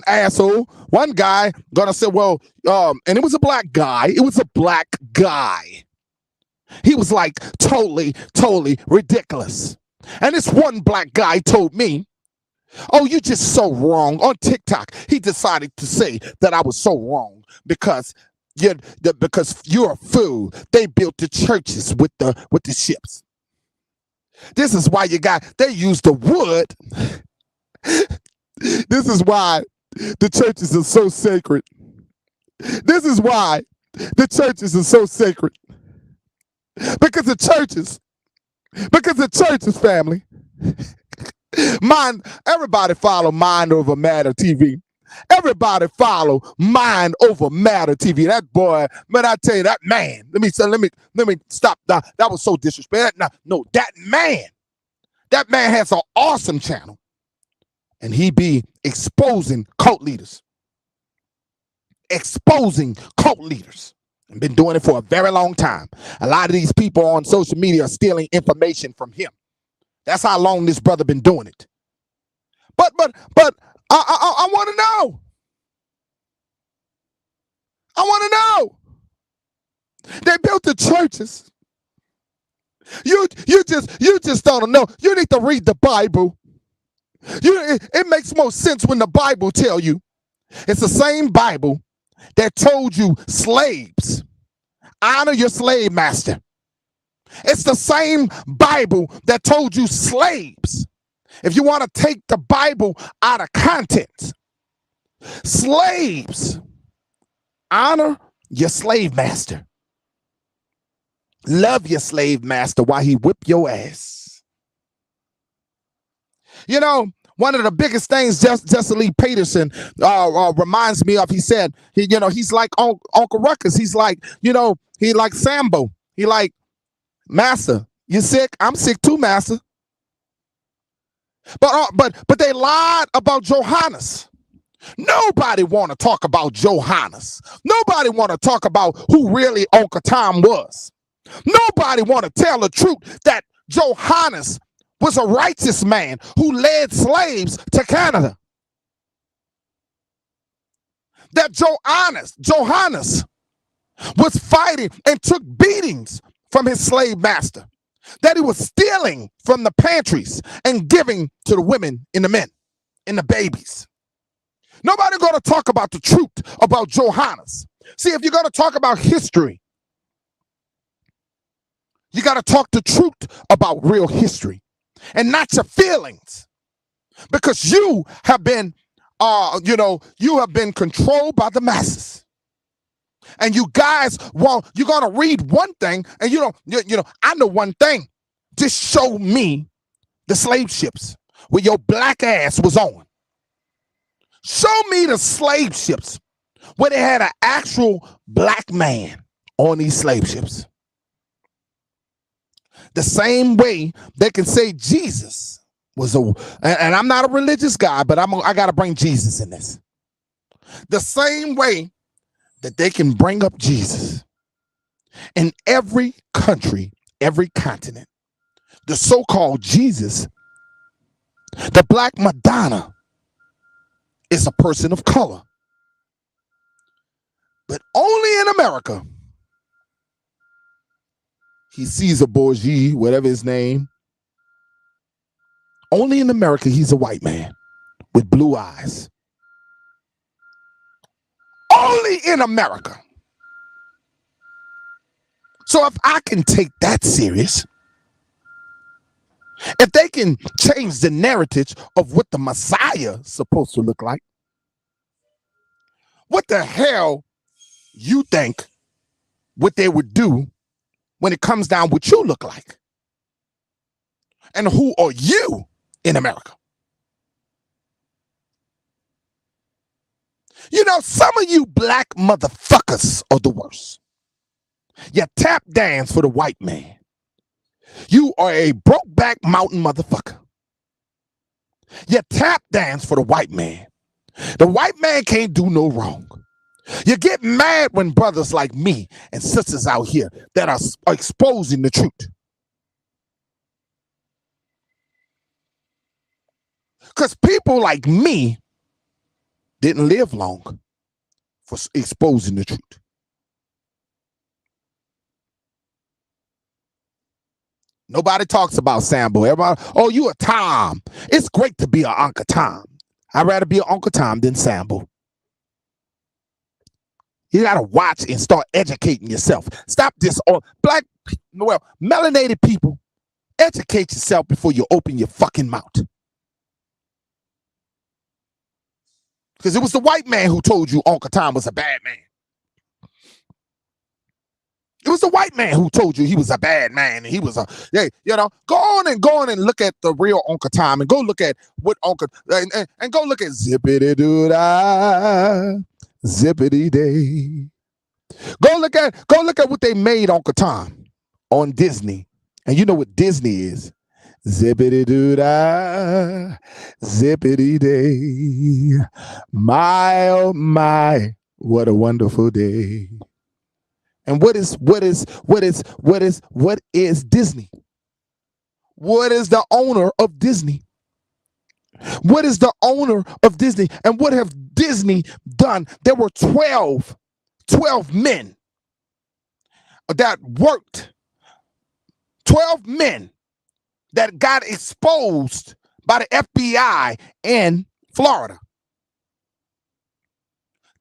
Speaker 1: asshole, one guy gonna say, well, and it was a black guy. It was a black guy. He was like totally ridiculous. And this one black guy told me, oh, you're just so wrong. On TikTok, he decided to say that I was so wrong because you're a fool. They built the churches with the ships. This is why they use the wood. This is why the churches are so sacred. This is why the churches are so sacred. Because the churches, family. Everybody follow Mind Over Matter TV. Everybody follow Mind Over Matter TV. That boy, man, I tell you, that man. Let me stop. That was so disrespectful. No, that man has an awesome channel, and he be exposing cult leaders. And been doing it for a very long time. A lot of these people on social media are stealing information from him. That's how long this brother been doing it. But I want to know. I want to know. They built the churches. You just don't know. You need to read the Bible. It makes more sense when the Bible tell you. It's the same Bible that told you slaves, honor your slave master. It's the same Bible that told you slaves. If you want to take the Bible out of context, slaves, honor your slave master. Love your slave master while he whip your ass. You know, one of the biggest things Jesse Lee Peterson reminds me of, he said, he's like Uncle Ruckus. He's like, he like Sambo. He like, Master, you sick? I'm sick too, Master. But they lied about Johannes. Nobody want to talk about Johannes. Nobody want to talk about who really Uncle Tom was. Nobody want to tell the truth that Johannes was a righteous man who led slaves to Canada. That Johannes was fighting and took beatings from his slave master. That he was stealing from the pantries and giving to the women and the men and the babies. Nobody going to talk about the truth about Johannes. See, if you're going to talk about history, you got to talk the truth about real history and not your feelings, because you have been, you have been controlled by the masses. And you guys, you're going to read one thing and I know one thing. Just show me the slave ships where your black ass was on. Show me the slave ships where they had an actual black man on these slave ships. The same way they can say Jesus was and I'm not a religious guy, but I got to bring Jesus in this. The same way that they can bring up Jesus in every country, every continent. The so-called Jesus, the Black Madonna, is a person of color. But only in America, he sees a Bourgie, whatever his name. Only in America, he's a white man with blue eyes. Only in America. So if I can take that serious, if they can change the narrative of what the Messiah is supposed to look like, what the hell you think what they would do when it comes down what you look like? And who are you in America? Some of you black motherfuckers are the worst. You tap dance for the white man. You are a broke-back mountain motherfucker. You tap dance for the white man. The white man can't do no wrong. You get mad when brothers like me and sisters out here that are exposing the truth. Because people like me didn't live long for exposing the truth. Nobody talks about Sambo. Everybody, oh, you a Tom. It's great to be an Uncle Tom. I'd rather be an Uncle Tom than Sambo. You got to watch and start educating yourself. Stop this. Melanated people, educate yourself before you open your fucking mouth. Because it was the white man who told you Uncle Tom was a bad man. It was the white man who told you he was a bad man and he was go on and look at the real Uncle Tom and go look at what Uncle and go look at zippity doo dah, zippity day. Go look at what they made Uncle Tom on Disney. And you know what Disney is? Zippity doo dah, zippity day. My oh my, what a wonderful day. And what is Disney? What is the owner of Disney? What is the owner of Disney? And what have Disney done? There were 12 men that worked. 12 men that got exposed by the FBI in Florida.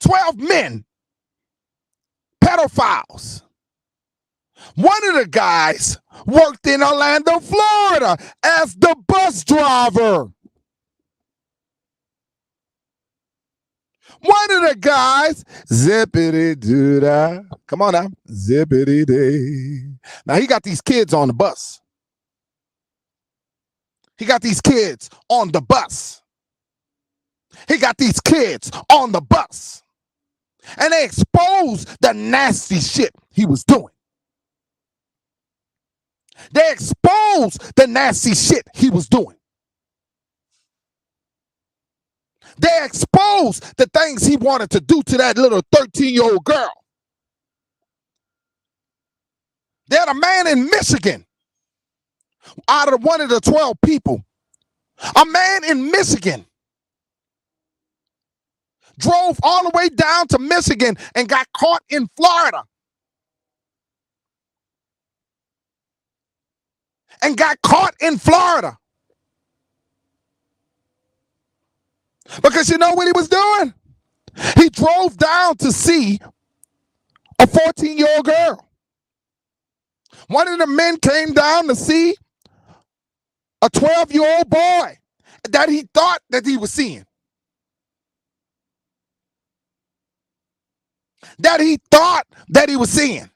Speaker 1: 12 men, pedophiles, One of the guys worked in Orlando, Florida as the bus driver. One of the guys, zippity doo dah. Come on now, zippity day. Now he got these kids on the bus. He got these kids on the bus. He got these kids on the bus. And they exposed the nasty shit he was doing. They exposed the nasty shit he was doing. They exposed the things he wanted to do to that little 13-year-old girl. They had a man in Michigan, out of one of the 12 people, a man in Michigan drove all the way down to Michigan and got caught in Florida. And got caught in Florida. Because you know what he was doing? He drove down to see a 14-year-old girl. One of the men came down to see a 12-year-old boy that he thought that he was seeing. That he thought that he was seeing.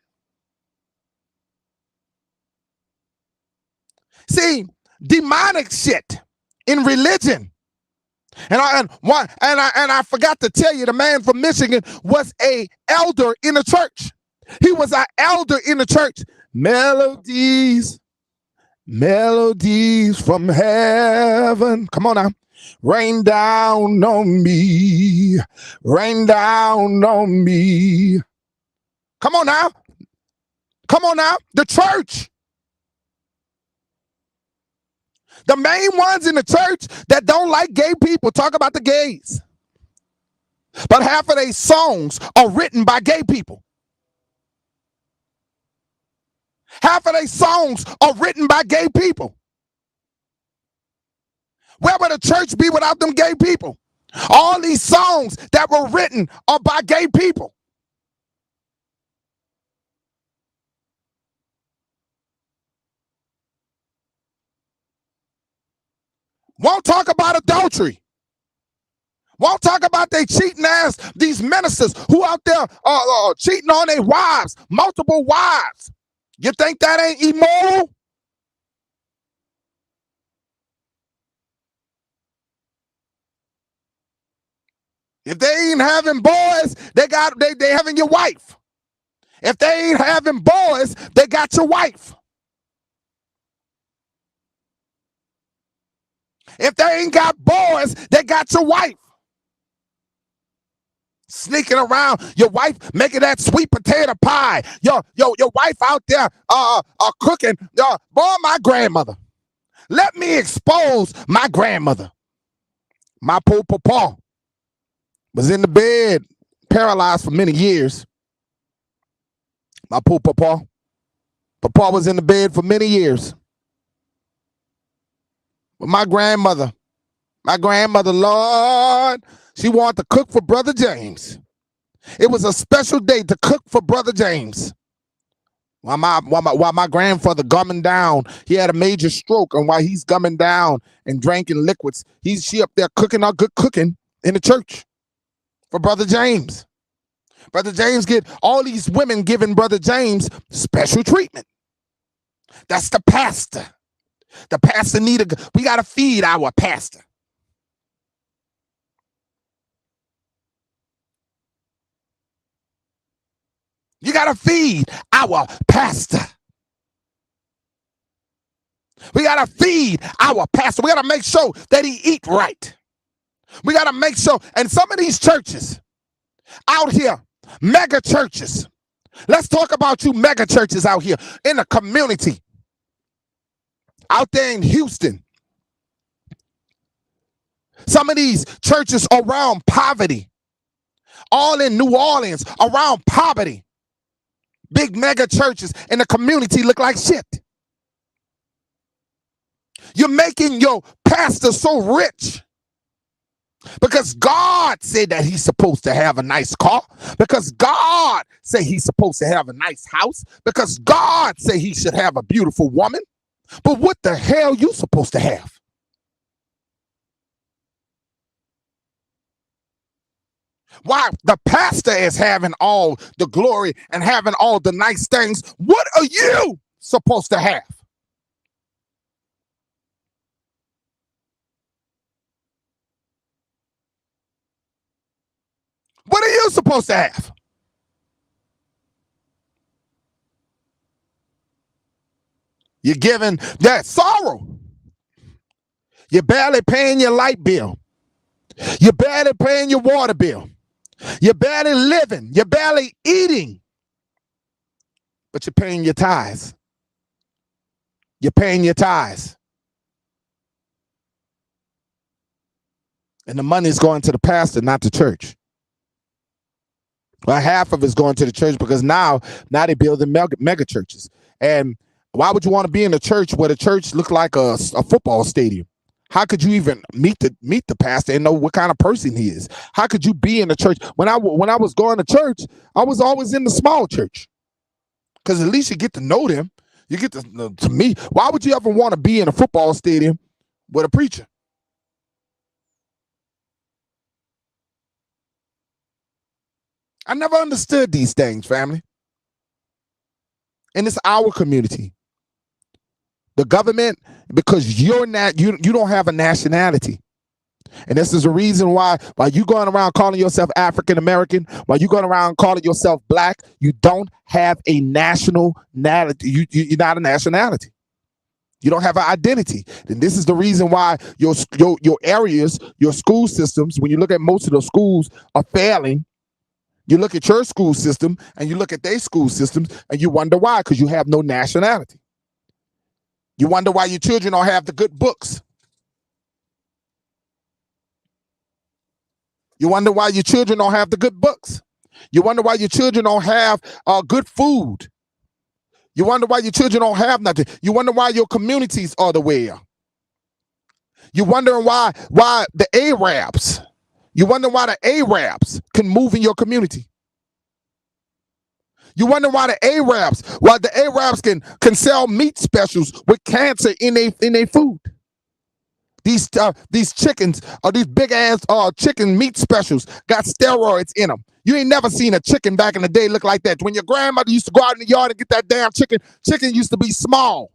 Speaker 1: See, demonic shit in religion. And I forgot to tell you, the man from Michigan was an elder in the church. He was an elder in the church. Melodies from heaven. Come on now. Rain down on me. Rain down on me. Come on now. Come on now. The church. The main ones in the church that don't like gay people talk about the gays. But half of their songs are written by gay people. Half of their songs are written by gay people. Where would the church be without them gay people? All these songs that were written are by gay people. Won't talk about adultery. Won't talk about they cheating ass, these ministers who out there cheating on their wives, multiple wives. You think that ain't immoral? If they ain't having boys, they having your wife. If they ain't having boys, they got your wife. If they ain't got boys, they got your wife. Sneaking around, your wife making that sweet potato pie. Your wife out there cooking. Boy, my grandmother. Let me expose my grandmother. My poor papa was in the bed, paralyzed for many years. My poor papa. Papa was in the bed for many years. But my grandmother, Lord, she wanted to cook for Brother James. It was a special day to cook for Brother James. While my grandfather gumming down, he had a major stroke, and while he's gumming down and drinking liquids, she up there cooking our good cooking in the church for Brother James. Brother James get all these women giving Brother James special treatment. That's the pastor. The pastor we got to feed our pastor. You got to feed our pastor. We got to feed our pastor. We got to make sure that he eat right. We got to make sure. And some of these churches out here, mega churches. Let's talk about you mega churches out here in the community. Out there in Houston. Some of these churches around poverty. All in New Orleans around poverty. Big mega churches in the community look like shit. You're making your pastor so rich Because God said that he's supposed to have a nice car. Because God said he's supposed to have a nice house. Because God said he should have a beautiful woman. But what the hell you supposed to have? Why the pastor is having all the glory and having all the nice things, what are you supposed to have? What are you supposed to have? You're giving that sorrow. You're barely paying your light bill. You're barely paying your water bill. You're barely living. You're barely eating. But you're paying your tithes. You're paying your tithes. And the money is going to the pastor, not the church. Well, half of it's going to the church because now they're building mega churches. And why would you want to be in a church where the church looked like a football stadium? How could you even meet the pastor and know what kind of person he is? How could you be in a church? When I was going to church, I was always in the small church because at least you get to know them. You get to meet. Why would you ever want to be in a football stadium with a preacher? I never understood these things, family. And it's our community. The government, because you don't have a nationality. And this is the reason why you going around calling yourself African American, while you going around calling yourself black, you don't have a nationality. You're not a nationality. You don't have an identity. And this is the reason why your areas, your school systems, when you look at most of the schools are failing. You look at your school system and you look at their school systems and you wonder why, because you have no nationality. You wonder why your children don't have the good books. You wonder why your children don't have the good books. You wonder why your children don't have good food. You wonder why your children don't have nothing. You wonder why your communities are the way. You wondering why the Arabs. You wonder why the Arabs can move in your community. You wonder why the Arabs can sell meat specials with cancer in their food. These chickens or these big ass chicken meat specials got steroids in them. You ain't never seen a chicken back in the day look like that. When your grandmother used to go out in the yard and get that damn chicken used to be small.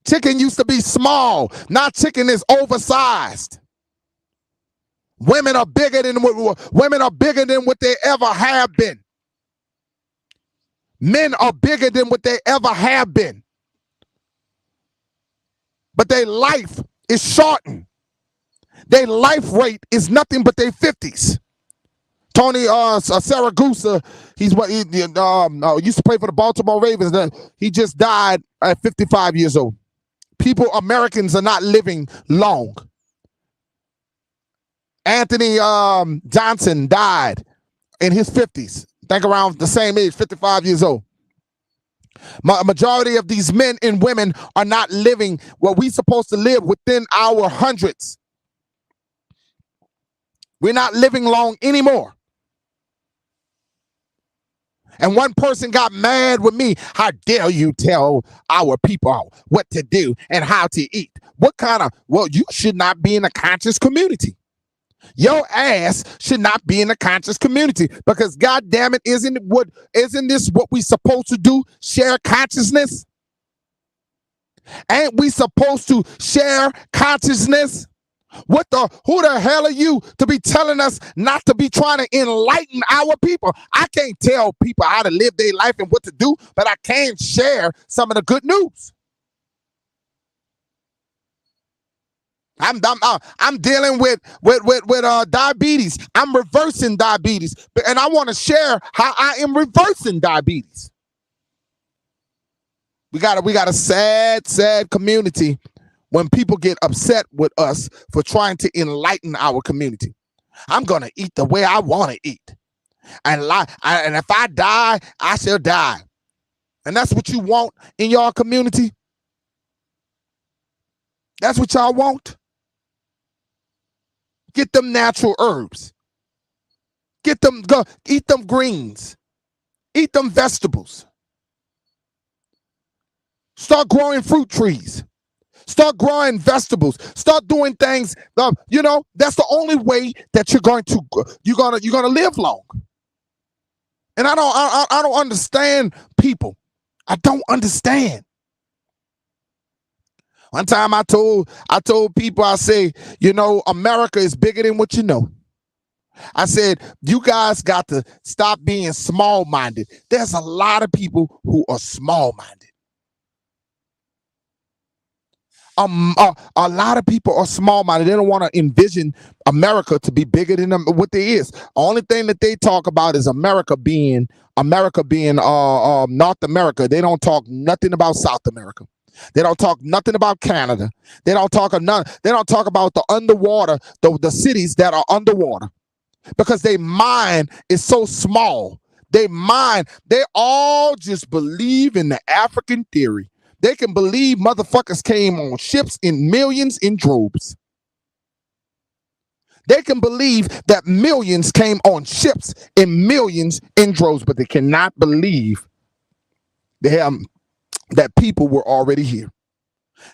Speaker 1: Chicken used to be small. Now chicken is oversized. Women are bigger than what they ever have been. Men are bigger than what they ever have been. But their life is shortened. Their life rate is nothing but their 50s. Tony Saragusa, he used to play for the Baltimore Ravens. He just died at 55 years old. Americans are not living long. Anthony Johnson died in his 50s. Think around the same age, 55 years old. Majority of these men and women are not living what we're supposed to live within our hundreds. We're not living long anymore. And one person got mad with me. How dare you tell our people what to do and how to eat? You should not be in a conscious community. Your ass should not be in a conscious community because God damn it, isn't this what we supposed to do? Share consciousness? Ain't we supposed to share consciousness? Who the hell are you to be telling us not to be trying to enlighten our people? I can't tell people how to live their life and what to do, but I can share some of the good news. I'm dealing with diabetes. I'm reversing diabetes, and I want to share how I am reversing diabetes. We got a sad community when people get upset with us for trying to enlighten our community. I'm gonna eat the way I want to eat, and if I die, I shall die. And that's what you want in your community. That's what y'all want? Get them natural herbs. Get them, go eat them greens. Eat them vegetables. Start growing fruit trees. Start growing vegetables. Start doing things. That's the only way that you're gonna live long. And I don't understand people. I don't understand. One time I told people, I say, America is bigger than what you know. I said, you guys got to stop being small-minded. There's a lot of people who are small-minded. A lot of people are small-minded. They don't want to envision America to be bigger than what there is. The only thing that they talk about is America being North America. They don't talk nothing about South America. They don't talk nothing about Canada. They don't talk about the underwater, the cities that are underwater, because their mind is so small. They all just believe in the African theory. They can believe motherfuckers came on ships in millions in droves. They can believe that millions came on ships in millions in droves, but they cannot believe that people were already here.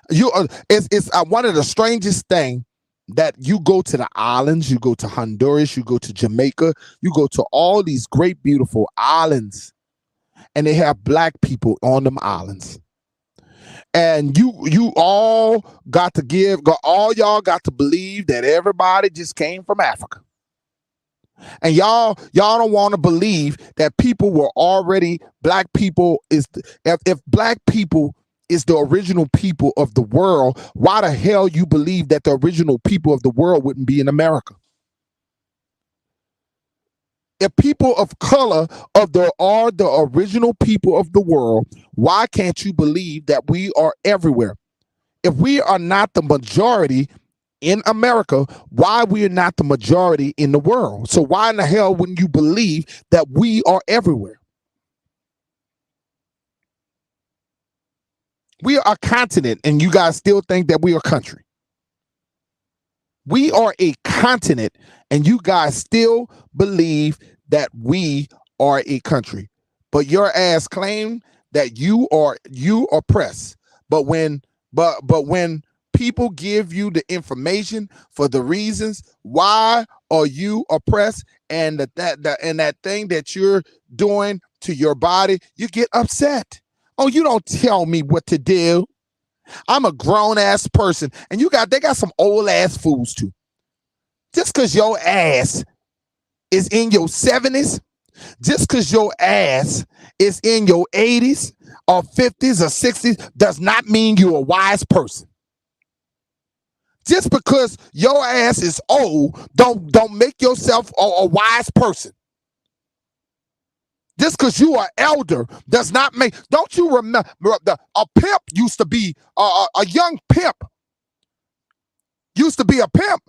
Speaker 1: It's one of the strangest things that you go to the islands, you go to Honduras, you go to Jamaica, you go to all these great, beautiful islands, and they have black people on them islands. And you all got to all y'all got to believe that everybody just came from Africa. And y'all don't want to believe that people were already black people. If black people is the original people of the world, why the hell you believe that the original people of the world wouldn't be in America? If people of color are the original people of the world, why can't you believe that we are everywhere? If we are not the majority in America, why we are not the majority in the world? So why in the hell wouldn't you believe that we are everywhere? We are a continent, and you guys still think that we are a country. We are a continent, and you guys still believe that we are a country. But your ass claim that you oppress. But when people give you the information for the reasons why are you oppressed, and that thing that you're doing to your body, you get upset. Oh, you don't tell me what to do. I'm a grown ass person, and they got some old ass fools too. Just because your ass is in your 70s, just because your ass is in your 80s or 50s or 60s, does not mean you're a wise person. Just because your ass is old, don't make yourself a wise person. Just because you are elder does not make. Don't you remember a pimp used to be a young pimp? Used to be a pimp,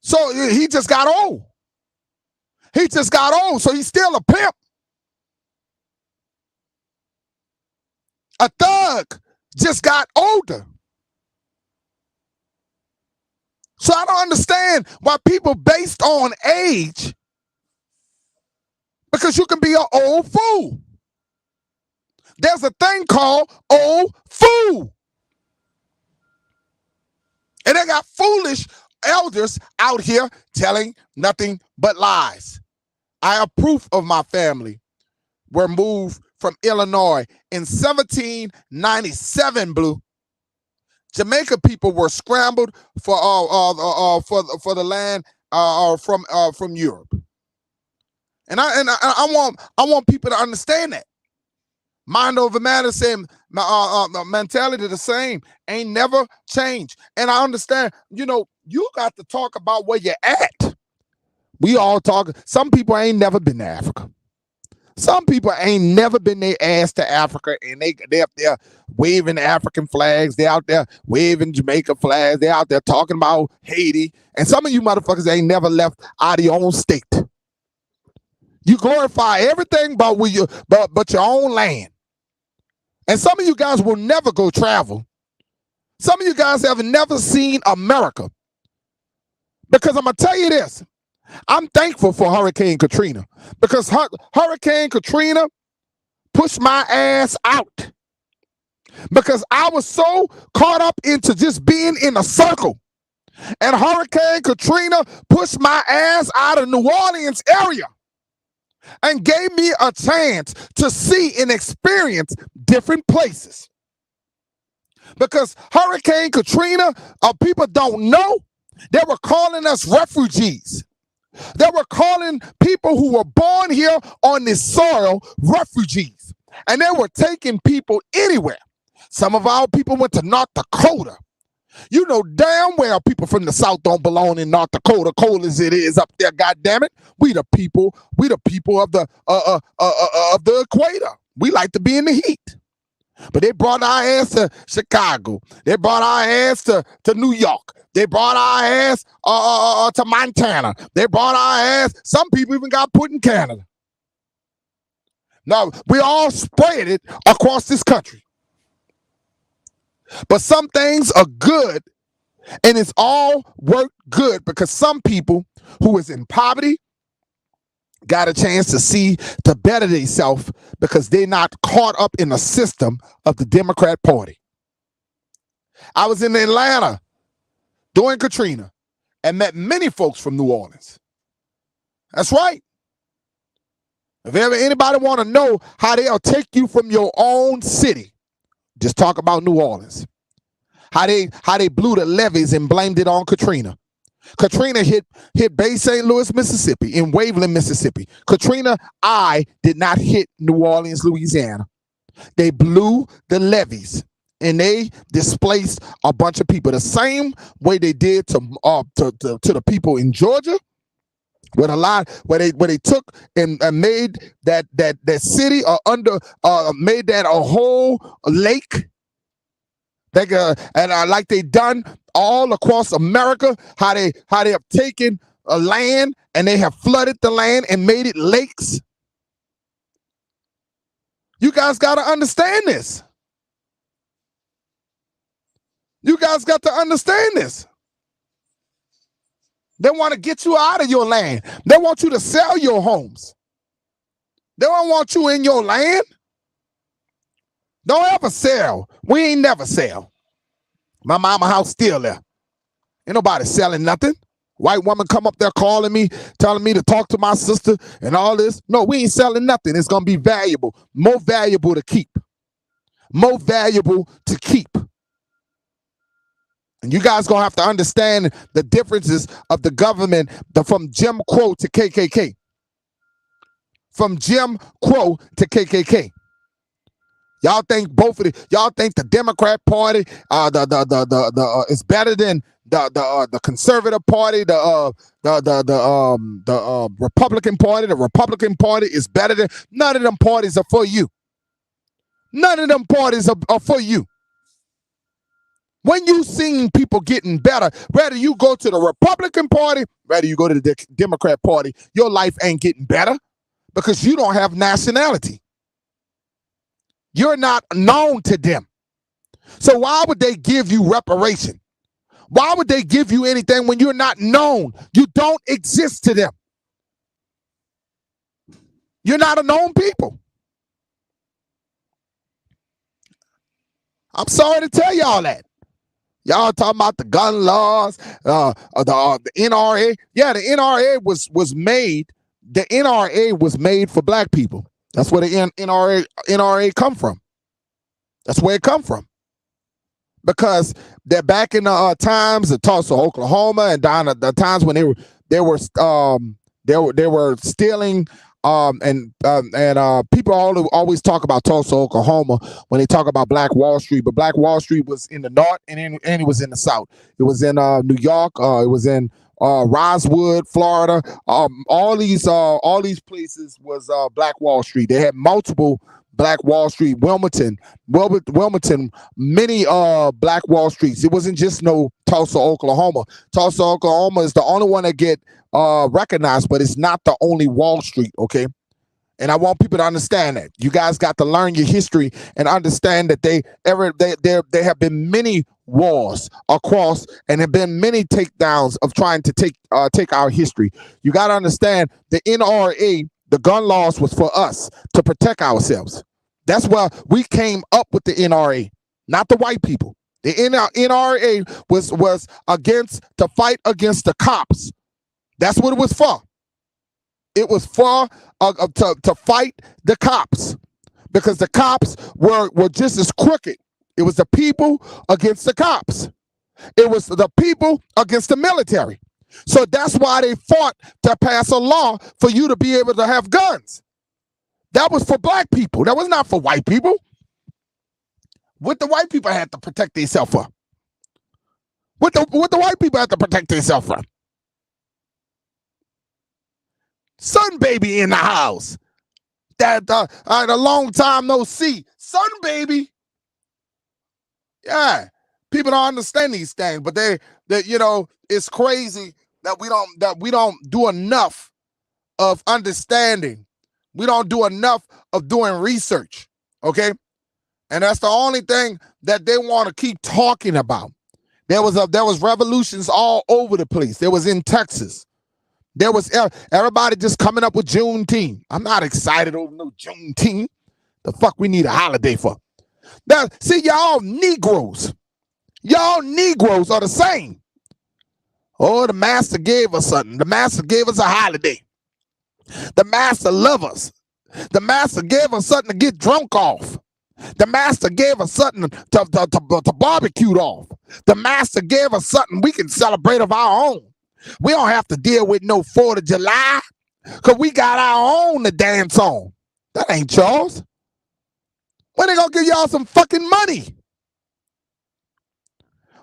Speaker 1: so he just got old. He just got old, so he's still a pimp. A thug just got older. So I don't understand why people based on age, because you can be an old fool. There's a thing called old fool. And they got foolish elders out here telling nothing but lies. I have proof of my family were moved from Illinois in 1797, Blue. Jamaica people were scrambled for the land from Europe. And I want people to understand that. Mind over matter, same mentality, the same, ain't never changed. And I understand, you got to talk about where you're at. We all talk. Some people ain't never been to Africa. Some people ain't never been their ass to Africa, and they up there waving African flags. They out there waving Jamaica flags. They out there talking about Haiti. And some of you motherfuckers ain't never left out of your own state. You glorify everything but your own land. And some of you guys will never go travel. Some of you guys have never seen America. Because I'm going to tell you this. I'm thankful for Hurricane Katrina. Because Hurricane Katrina pushed my ass out. Because I was so caught up into just being in a circle. And Hurricane Katrina pushed my ass out of New Orleans area and gave me a chance to see and experience different places. Because Hurricane Katrina, people don't know, they were calling us refugees. They were calling people who were born here on this soil refugees. And they were taking people anywhere. Some of our people went to North Dakota. You know damn well people from the South don't belong in North Dakota, cold as it is up there, goddammit. We the people of the equator. We like to be in the heat. But they brought our ass to Chicago. They brought our ass to New York. They brought our ass to Montana. They brought our ass. Some people even got put in Canada. Now, we all spread it across this country. But some things are good, and it's all worked good because some people who is in poverty got a chance to see to better themselves because they're not caught up in the system of the Democrat Party. I was in Atlanta during Katrina and met many folks from New Orleans. That's right. If ever anybody want to know how they'll take you from your own city, just talk about New Orleans. How they blew the levees and blamed it on Katrina. Katrina hit Bay St. Louis, Mississippi, in Waveland, Mississippi. Katrina did not hit New Orleans, Louisiana. They blew the levees and they displaced a bunch of people the same way they did to the people in Georgia. With a lot where they took and made that city made that a whole lake. Like they done all across America, how they have taken a land and they have flooded the land and made it lakes. You guys got to understand this. You guys got to understand this. They want to get you out of your land. They want you to sell your homes. They don't want you in your land. Don't ever sell. We ain't never sell. My mama house still there. Ain't nobody selling nothing. White woman come up there calling me, telling me to talk to my sister and all this. No, we ain't selling nothing. It's going to be valuable. More valuable to keep. More valuable to keep. And you guys going to have to understand the differences of the government from Jim Crow to KKK. From Jim Crow to KKK. Y'all think y'all think the Democrat Party is better than the Conservative Party, the Republican Party. The Republican Party is better than. None of them parties are for you. None of them parties are for you. When you seen people getting better, whether you go to the Republican Party, whether you go to the Democrat Party, your life ain't getting better because you don't have nationality. You're not known to them. So why would they give you reparation? Why would they give you anything when you're not known? You don't exist to them. You're not a known people. I'm sorry to tell y'all that. Y'all talking about the gun laws, the NRA. Yeah, the NRA was made. The NRA was made for black people. That's where the NRA come from. That's where it come from. Because they're back in the times of Tulsa, Oklahoma, and down at the times when they were stealing. And people always talk about Tulsa, Oklahoma when they talk about Black Wall Street, but Black Wall Street was in the north and it was in the south. It was in New York. It was in Rosewood, Florida. All these places was Black Wall Street. They had multiple Black Wall Street. Wilmington, many Black Wall Streets. It wasn't just no Tulsa, Oklahoma. Tulsa, Oklahoma is the only one that get recognized, but it's not the only Wall Street, okay? And I want people to understand that. You guys got to learn your history and understand that there have been many wars across and have been many takedowns of trying to take our history. You got to understand the NRA, the gun laws was for us to protect ourselves. That's why we came up with the NRA, not the white people. The NRA was against to fight against the cops. That's what it was for. It was for to fight the cops, because the cops were just as crooked. It was the people against the cops. It was the people against the military. So that's why they fought to pass a law for you to be able to have guns. That was for black people. That was not for white people. What the white people had to protect themselves for? What the white people had to protect themselves for? Son baby in the house. That a long time no see. Son baby. Yeah. People don't understand these things, but it's crazy that we don't do enough of understanding. We don't do enough of doing research. Okay? And that's the only thing that they want to keep talking about. There was revolutions all over the place. There was in Texas. There was everybody just coming up with Juneteenth. I'm not excited over no Juneteenth. The fuck we need a holiday for? Now, see, y'all Negroes. Y'all Negroes are the same. Oh, the master gave us something. The master gave us a holiday. The master loves us. The master gave us something to get drunk off. The master gave us something to barbecue off. The master gave us something we can celebrate of our own. We don't have to deal with no 4th of July because we got our own to dance on. That ain't Charles. When they gonna give y'all some fucking money?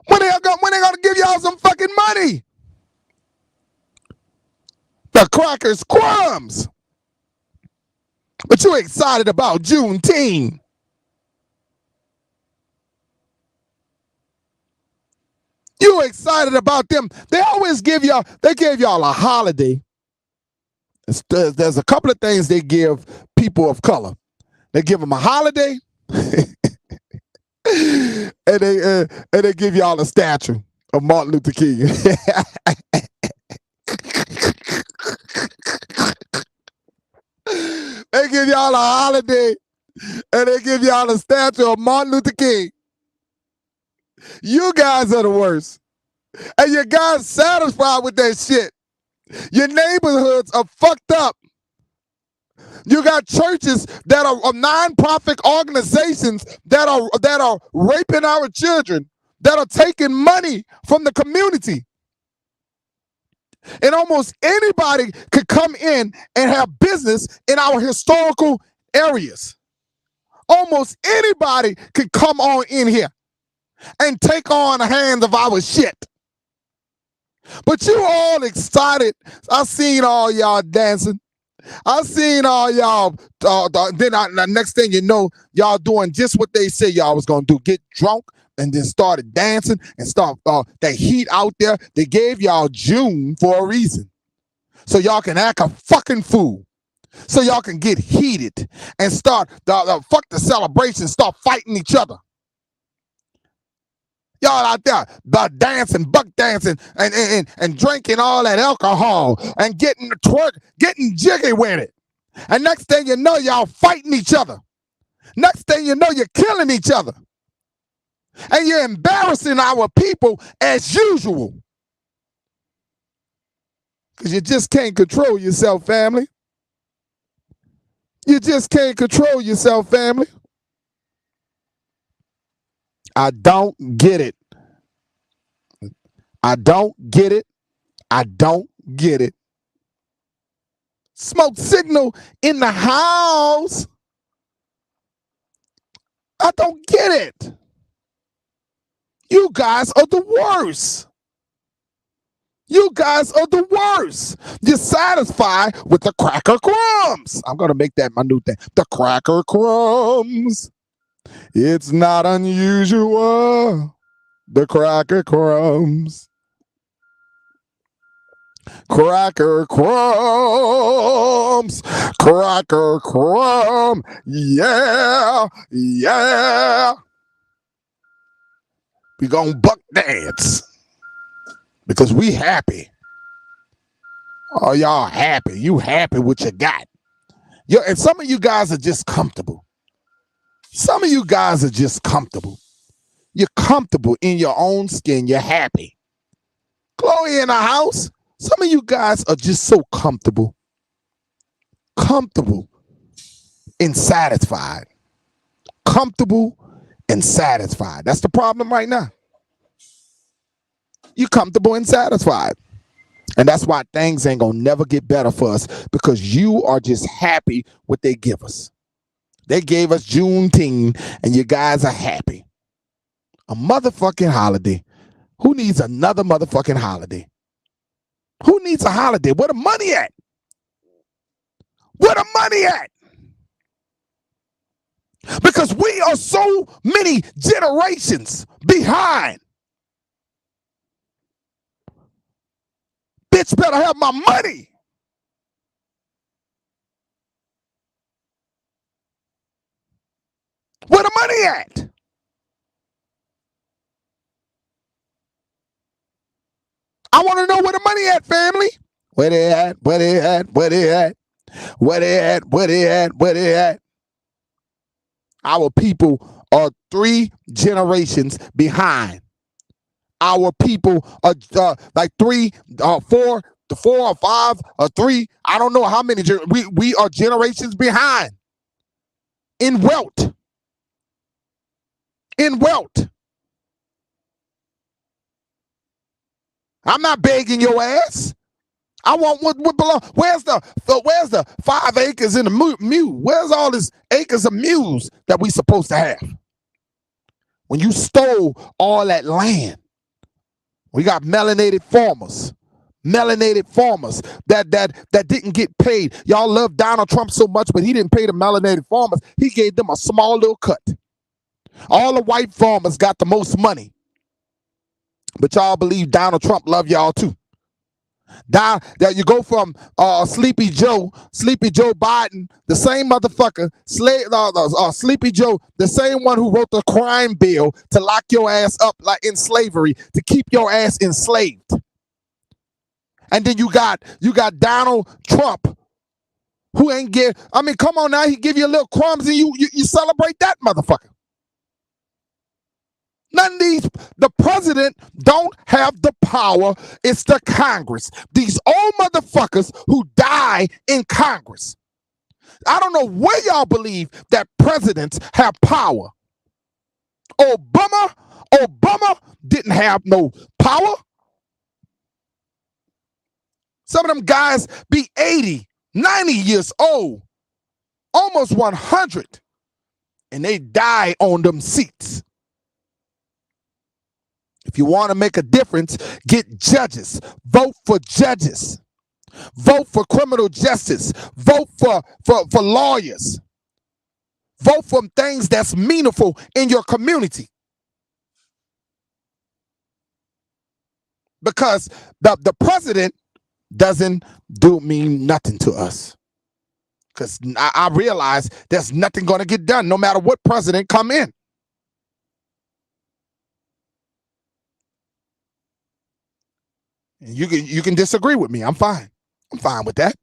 Speaker 1: When they gonna give y'all some fucking money? The crackers crumbs. But you excited about Juneteenth. You excited about them. They always gave y'all a holiday. There's a couple of things they give people of color. They give them a holiday and they give y'all a statue of Martin Luther King. They give y'all a holiday and they give y'all a statue of Martin Luther King. You guys are the worst. And you guys satisfied with that shit. Your neighborhoods are fucked up. You got churches that are non-profit organizations that are raping our children, that are taking money from the community. And almost anybody could come in and have business in our historical areas. Almost anybody could come on in here and take on the hands of our shit. But you all excited. I seen all y'all dancing. I seen all y'all. Then the next thing you know, y'all doing just what they said y'all was gonna do: get drunk and then started dancing and start that heat out there. They gave y'all June for a reason, so y'all can act a fucking fool, so y'all can get heated and start fuck the celebration, start fighting each other. Y'all out there dancing, buck dancing, and drinking all that alcohol and getting jiggy with it. And next thing you know, y'all fighting each other. Next thing you know, you're killing each other. And you're embarrassing our people as usual. Because you just can't control yourself, family. You just can't control yourself, family. I don't get it. I don't get it. I don't get it. Smoke signal in the house. I don't get it. You guys are the worst. You guys are the worst. You're satisfied with the cracker crumbs. I'm going to make that my new thing. The cracker crumbs. It's not unusual. The cracker crumbs. Cracker crumbs, cracker crumb, yeah, yeah. We gonna buck dance because we happy. Oh, y'all happy. You happy with what you got. And some of you guys are just comfortable. Some of you guys are just comfortable. You're comfortable in your own skin. You're happy. Chloe in the house. Some of you guys are just so comfortable. Comfortable and satisfied. Comfortable and satisfied. That's the problem right now. You're comfortable and satisfied. And that's why things ain't gonna never get better for us, because you are just happy what they give us. They gave us Juneteenth and you guys are happy. A motherfucking holiday. Who needs another motherfucking holiday? Who needs a holiday? Where the money at? Where the money at? Because we are so many generations behind. Bitch better have my money. Where the money at? I want to know where the money at, family. Where they at? Where they at? Where they at? Where they at? Where they at? Where they at? Our people are 3 generations behind. Our people are like 3, 4, 4 or 5 or 3. I don't know how many. We are generations behind in wealth. In wealth. I'm not begging your ass. I want what belongs. Where's the 5 acres in the mule? Where's all this acres of mules that we supposed to have? When you stole all that land, we got melanated farmers that didn't get paid. Y'all love Donald Trump so much, but he didn't pay the melanated farmers. He gave them a small little cut. All the white farmers got the most money, but y'all believe Donald Trump love y'all too. That you go from Sleepy Joe Biden, the same motherfucker, Sleepy Joe, the same one who wrote the crime bill to lock your ass up like in slavery, to keep your ass enslaved. And then you got Donald Trump, who ain't give. I mean, come on now, he give you a little crumbs and you celebrate that motherfucker. None of these, the president don't have the power. It's the Congress. These old motherfuckers who die in Congress. I don't know where y'all believe that presidents have power. Obama didn't have no power. Some of them guys be 80, 90 years old, almost 100, and they die on them seats. If you want to make a difference, get judges. Vote for judges. Vote for criminal justice. Vote for lawyers. Vote for things that's meaningful in your community. Because the president doesn't mean nothing to us. Because I realize there's nothing going to get done no matter what president come in. You can disagree with me. I'm fine. I'm fine with that.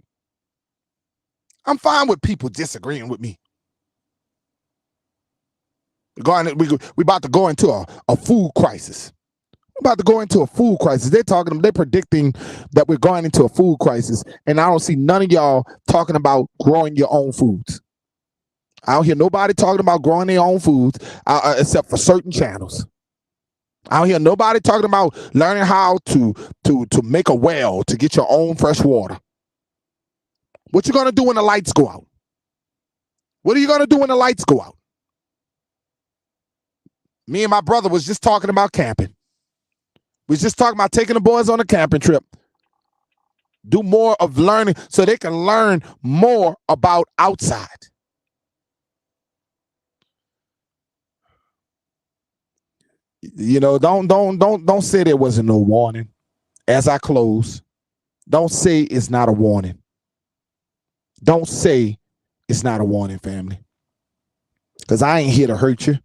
Speaker 1: I'm fine with people disagreeing with me. We about to go into a food crisis. We're about to go into a food crisis. They're predicting that we're going into a food crisis, and I don't see none of y'all talking about growing your own foods. I don't hear nobody talking about growing their own foods except for certain channels. I don't hear nobody talking about learning how to make a well to get your own fresh water. What you gonna do when the lights go out? What are you gonna do when the lights go out? Me and my brother was just talking about camping. We was just talking about taking the boys on a camping trip. Do more of learning so they can learn more about outside. You know, don't say there wasn't no warning. As I close, Don't say it's not a warning. Don't say it's not a warning, family. Because I ain't here to hurt you.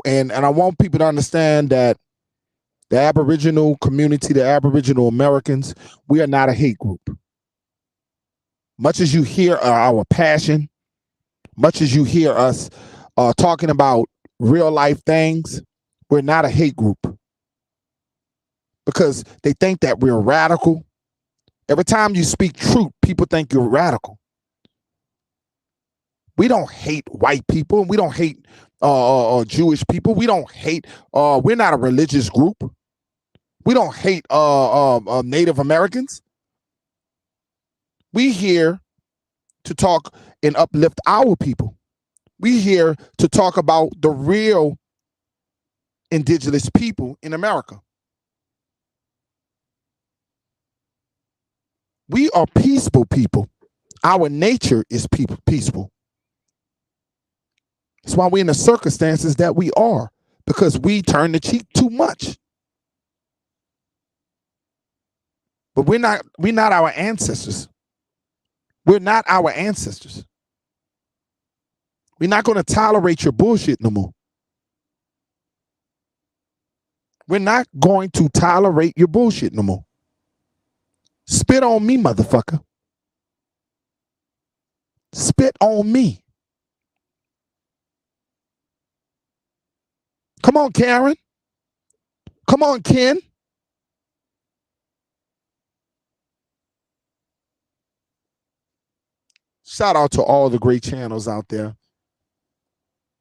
Speaker 1: And I want people to understand that the Aboriginal community, the Aboriginal Americans, we are not a hate group. Much as you hear our passion, much as you hear us talking about real life things, we're not a hate group. Because they think that we're radical. Every time you speak truth, people think you're radical. We don't hate white people. We don't hate Jewish people. We don't hate. We're not a religious group. We don't hate Native Americans. We here to talk and uplift our people. We here to talk about the real indigenous people in America. We are peaceful people. Our nature is peaceful. That's why we're in the circumstances that we are, because we turn the cheek too much. But we're not our ancestors. We're not our ancestors. We're not going to tolerate your bullshit no more. We're not going to tolerate your bullshit no more. Spit on me, motherfucker. Spit on me. Come on, Karen. Come on, Ken. Shout out to all the great channels out there.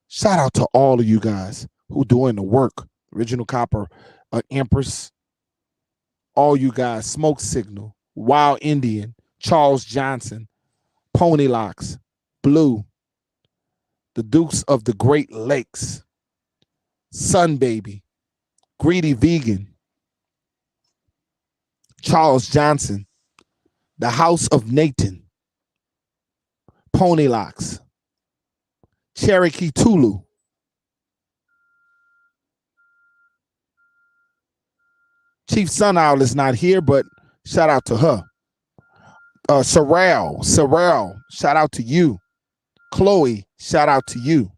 Speaker 1: Shout out to all of you guys who doing the work. Original Copper, Empress, all you guys, Smoke Signal, Wild Indian, Charles Johnson, Pony Locks, Blue, the Dukes of the Great Lakes, Sun Baby, Greedy Vegan, Charles Johnson, the House of Nathan, Pony Locks, Cherokee Tulu, Chief Sun Owl is not here, but shout out to her. Sorrel, shout out to you. Chloe, shout out to you.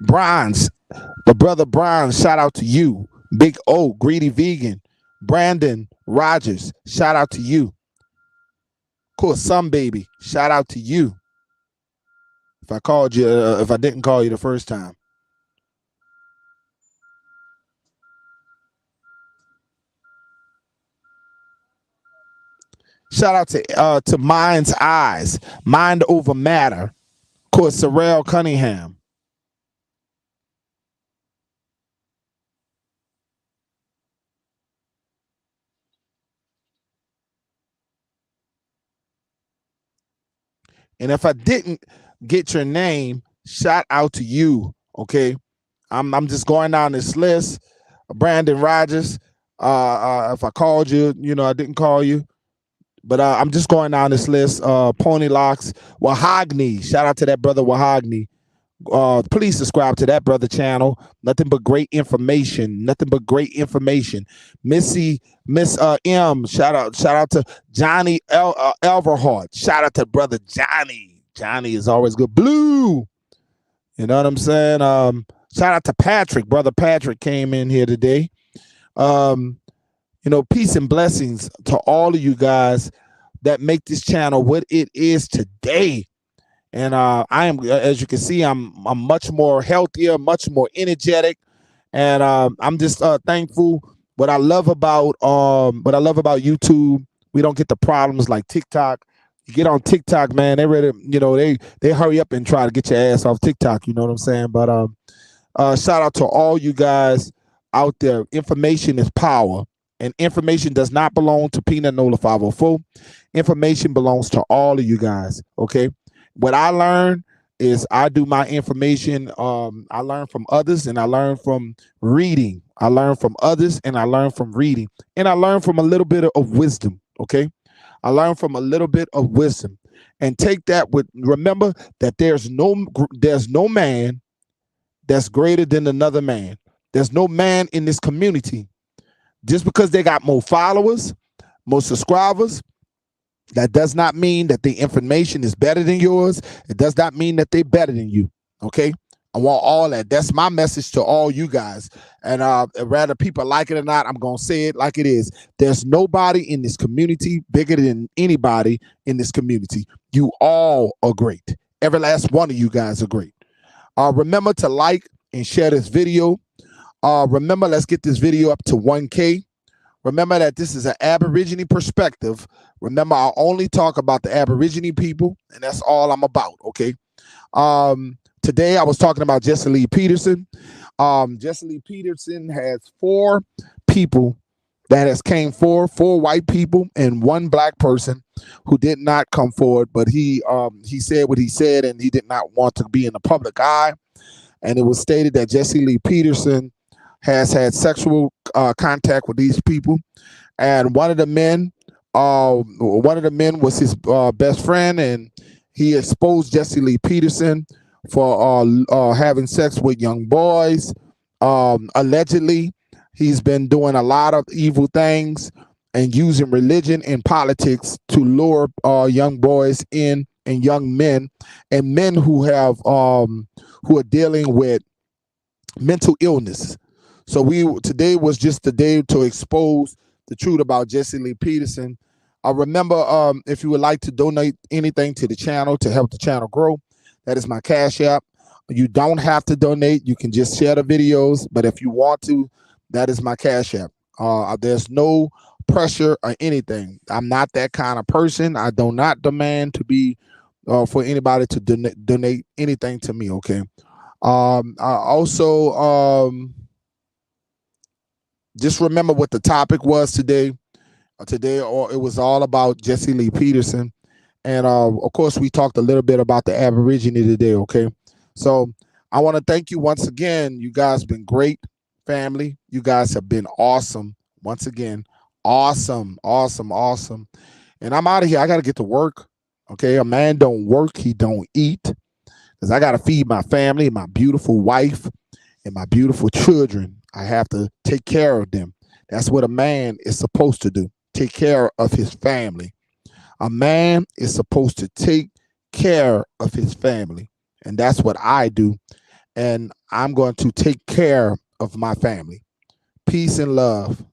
Speaker 1: Bronze, the brother Bronze, shout out to you. Big O, Greedy Vegan, Brandon Rogers, shout out to you. Of course, Some Baby, shout out to you. If I called you, if I didn't call you the first time. Shout out to Mind's Eyes, Mind Over Matter. Of course, Sorrel Cunningham. And if I didn't get your name, shout out to you. Okay, I'm just going down this list. Brandon Rogers. If I called you, I didn't call you, but I'm just going down this list. Pony Locks, Wahagni. Shout out to that brother Wahagni. Please subscribe to that brother channel. Nothing but great information. Miss M, shout out to Johnny Elverhart. Shout out to brother Johnny. Johnny is always good. Blue, you know what I'm saying? Shout out to Patrick. Brother Patrick came in here today. Peace and blessings to all of you guys that make this channel what it is today. And I am, as you can see, I'm much more healthier, much more energetic, and I'm just thankful. What I love about YouTube, we don't get the problems like TikTok. You get on TikTok, man, they ready, they hurry up and try to get your ass off TikTok. You know what I'm saying? But shout out to all you guys out there. Information is power, and information does not belong to Peanut Nola 504. Information belongs to all of you guys. Okay. What I learn is I do my information. I learn from others, and I learn from reading. I learn from others, and I learn from reading. And I learn from a little bit of wisdom, okay? I learn from a little bit of wisdom. and take that with, remember that there's no man that's greater than another man. There's no man in this community. Just because they got more followers, more subscribers, that does not mean that the information is better than yours. It does not mean that they're better than you. Okay? I want all that. That's my message to all you guys. And whether people like it or not, I'm going to say it like it is. There's nobody in this community bigger than anybody in this community. You all are great. Every last one of you guys are great. Remember to like and share this video. Remember, let's get this video up to 1K. Remember that this is an Aborigine perspective. Remember, I only talk about the Aborigine people, and that's all I'm about, okay? Today, I was talking about Jesse Lee Peterson. Jesse Lee Peterson has 4 people that has came forward, 4 white people and 1 black person who did not come forward, but he said what he said, and he did not want to be in the public eye. And it was stated that Jesse Lee Peterson has had sexual contact with these people, and one of the men was his best friend, and he exposed Jesse Lee Peterson for having sex with young boys. Allegedly, he's been doing a lot of evil things and using religion and politics to lure young boys in, and young men, and men who are dealing with mental illness. So today was just the day to expose the truth about Jesse Lee Peterson. Remember, if you would like to donate anything to the channel to help the channel grow, that is my Cash App. You don't have to donate. You can just share the videos. But if you want to, that is my Cash App. There's no pressure or anything. I'm not that kind of person. I do not demand to be for anybody to donate anything to me, okay? Just remember what the topic was today. It was all about Jesse Lee Peterson. And of course, we talked a little bit about the Aborigine today, okay? So I want to thank you once again. You guys have been great, family. You guys have been awesome. Once again, awesome, awesome, awesome. And I'm out of here. I got to get to work, okay? A man don't work, he don't eat. Because I got to feed my family, my beautiful wife, and my beautiful children. I have to take care of them. That's what a man is supposed to do. Take care of his family. A man is supposed to take care of his family. And that's what I do. And I'm going to take care of my family. Peace and love.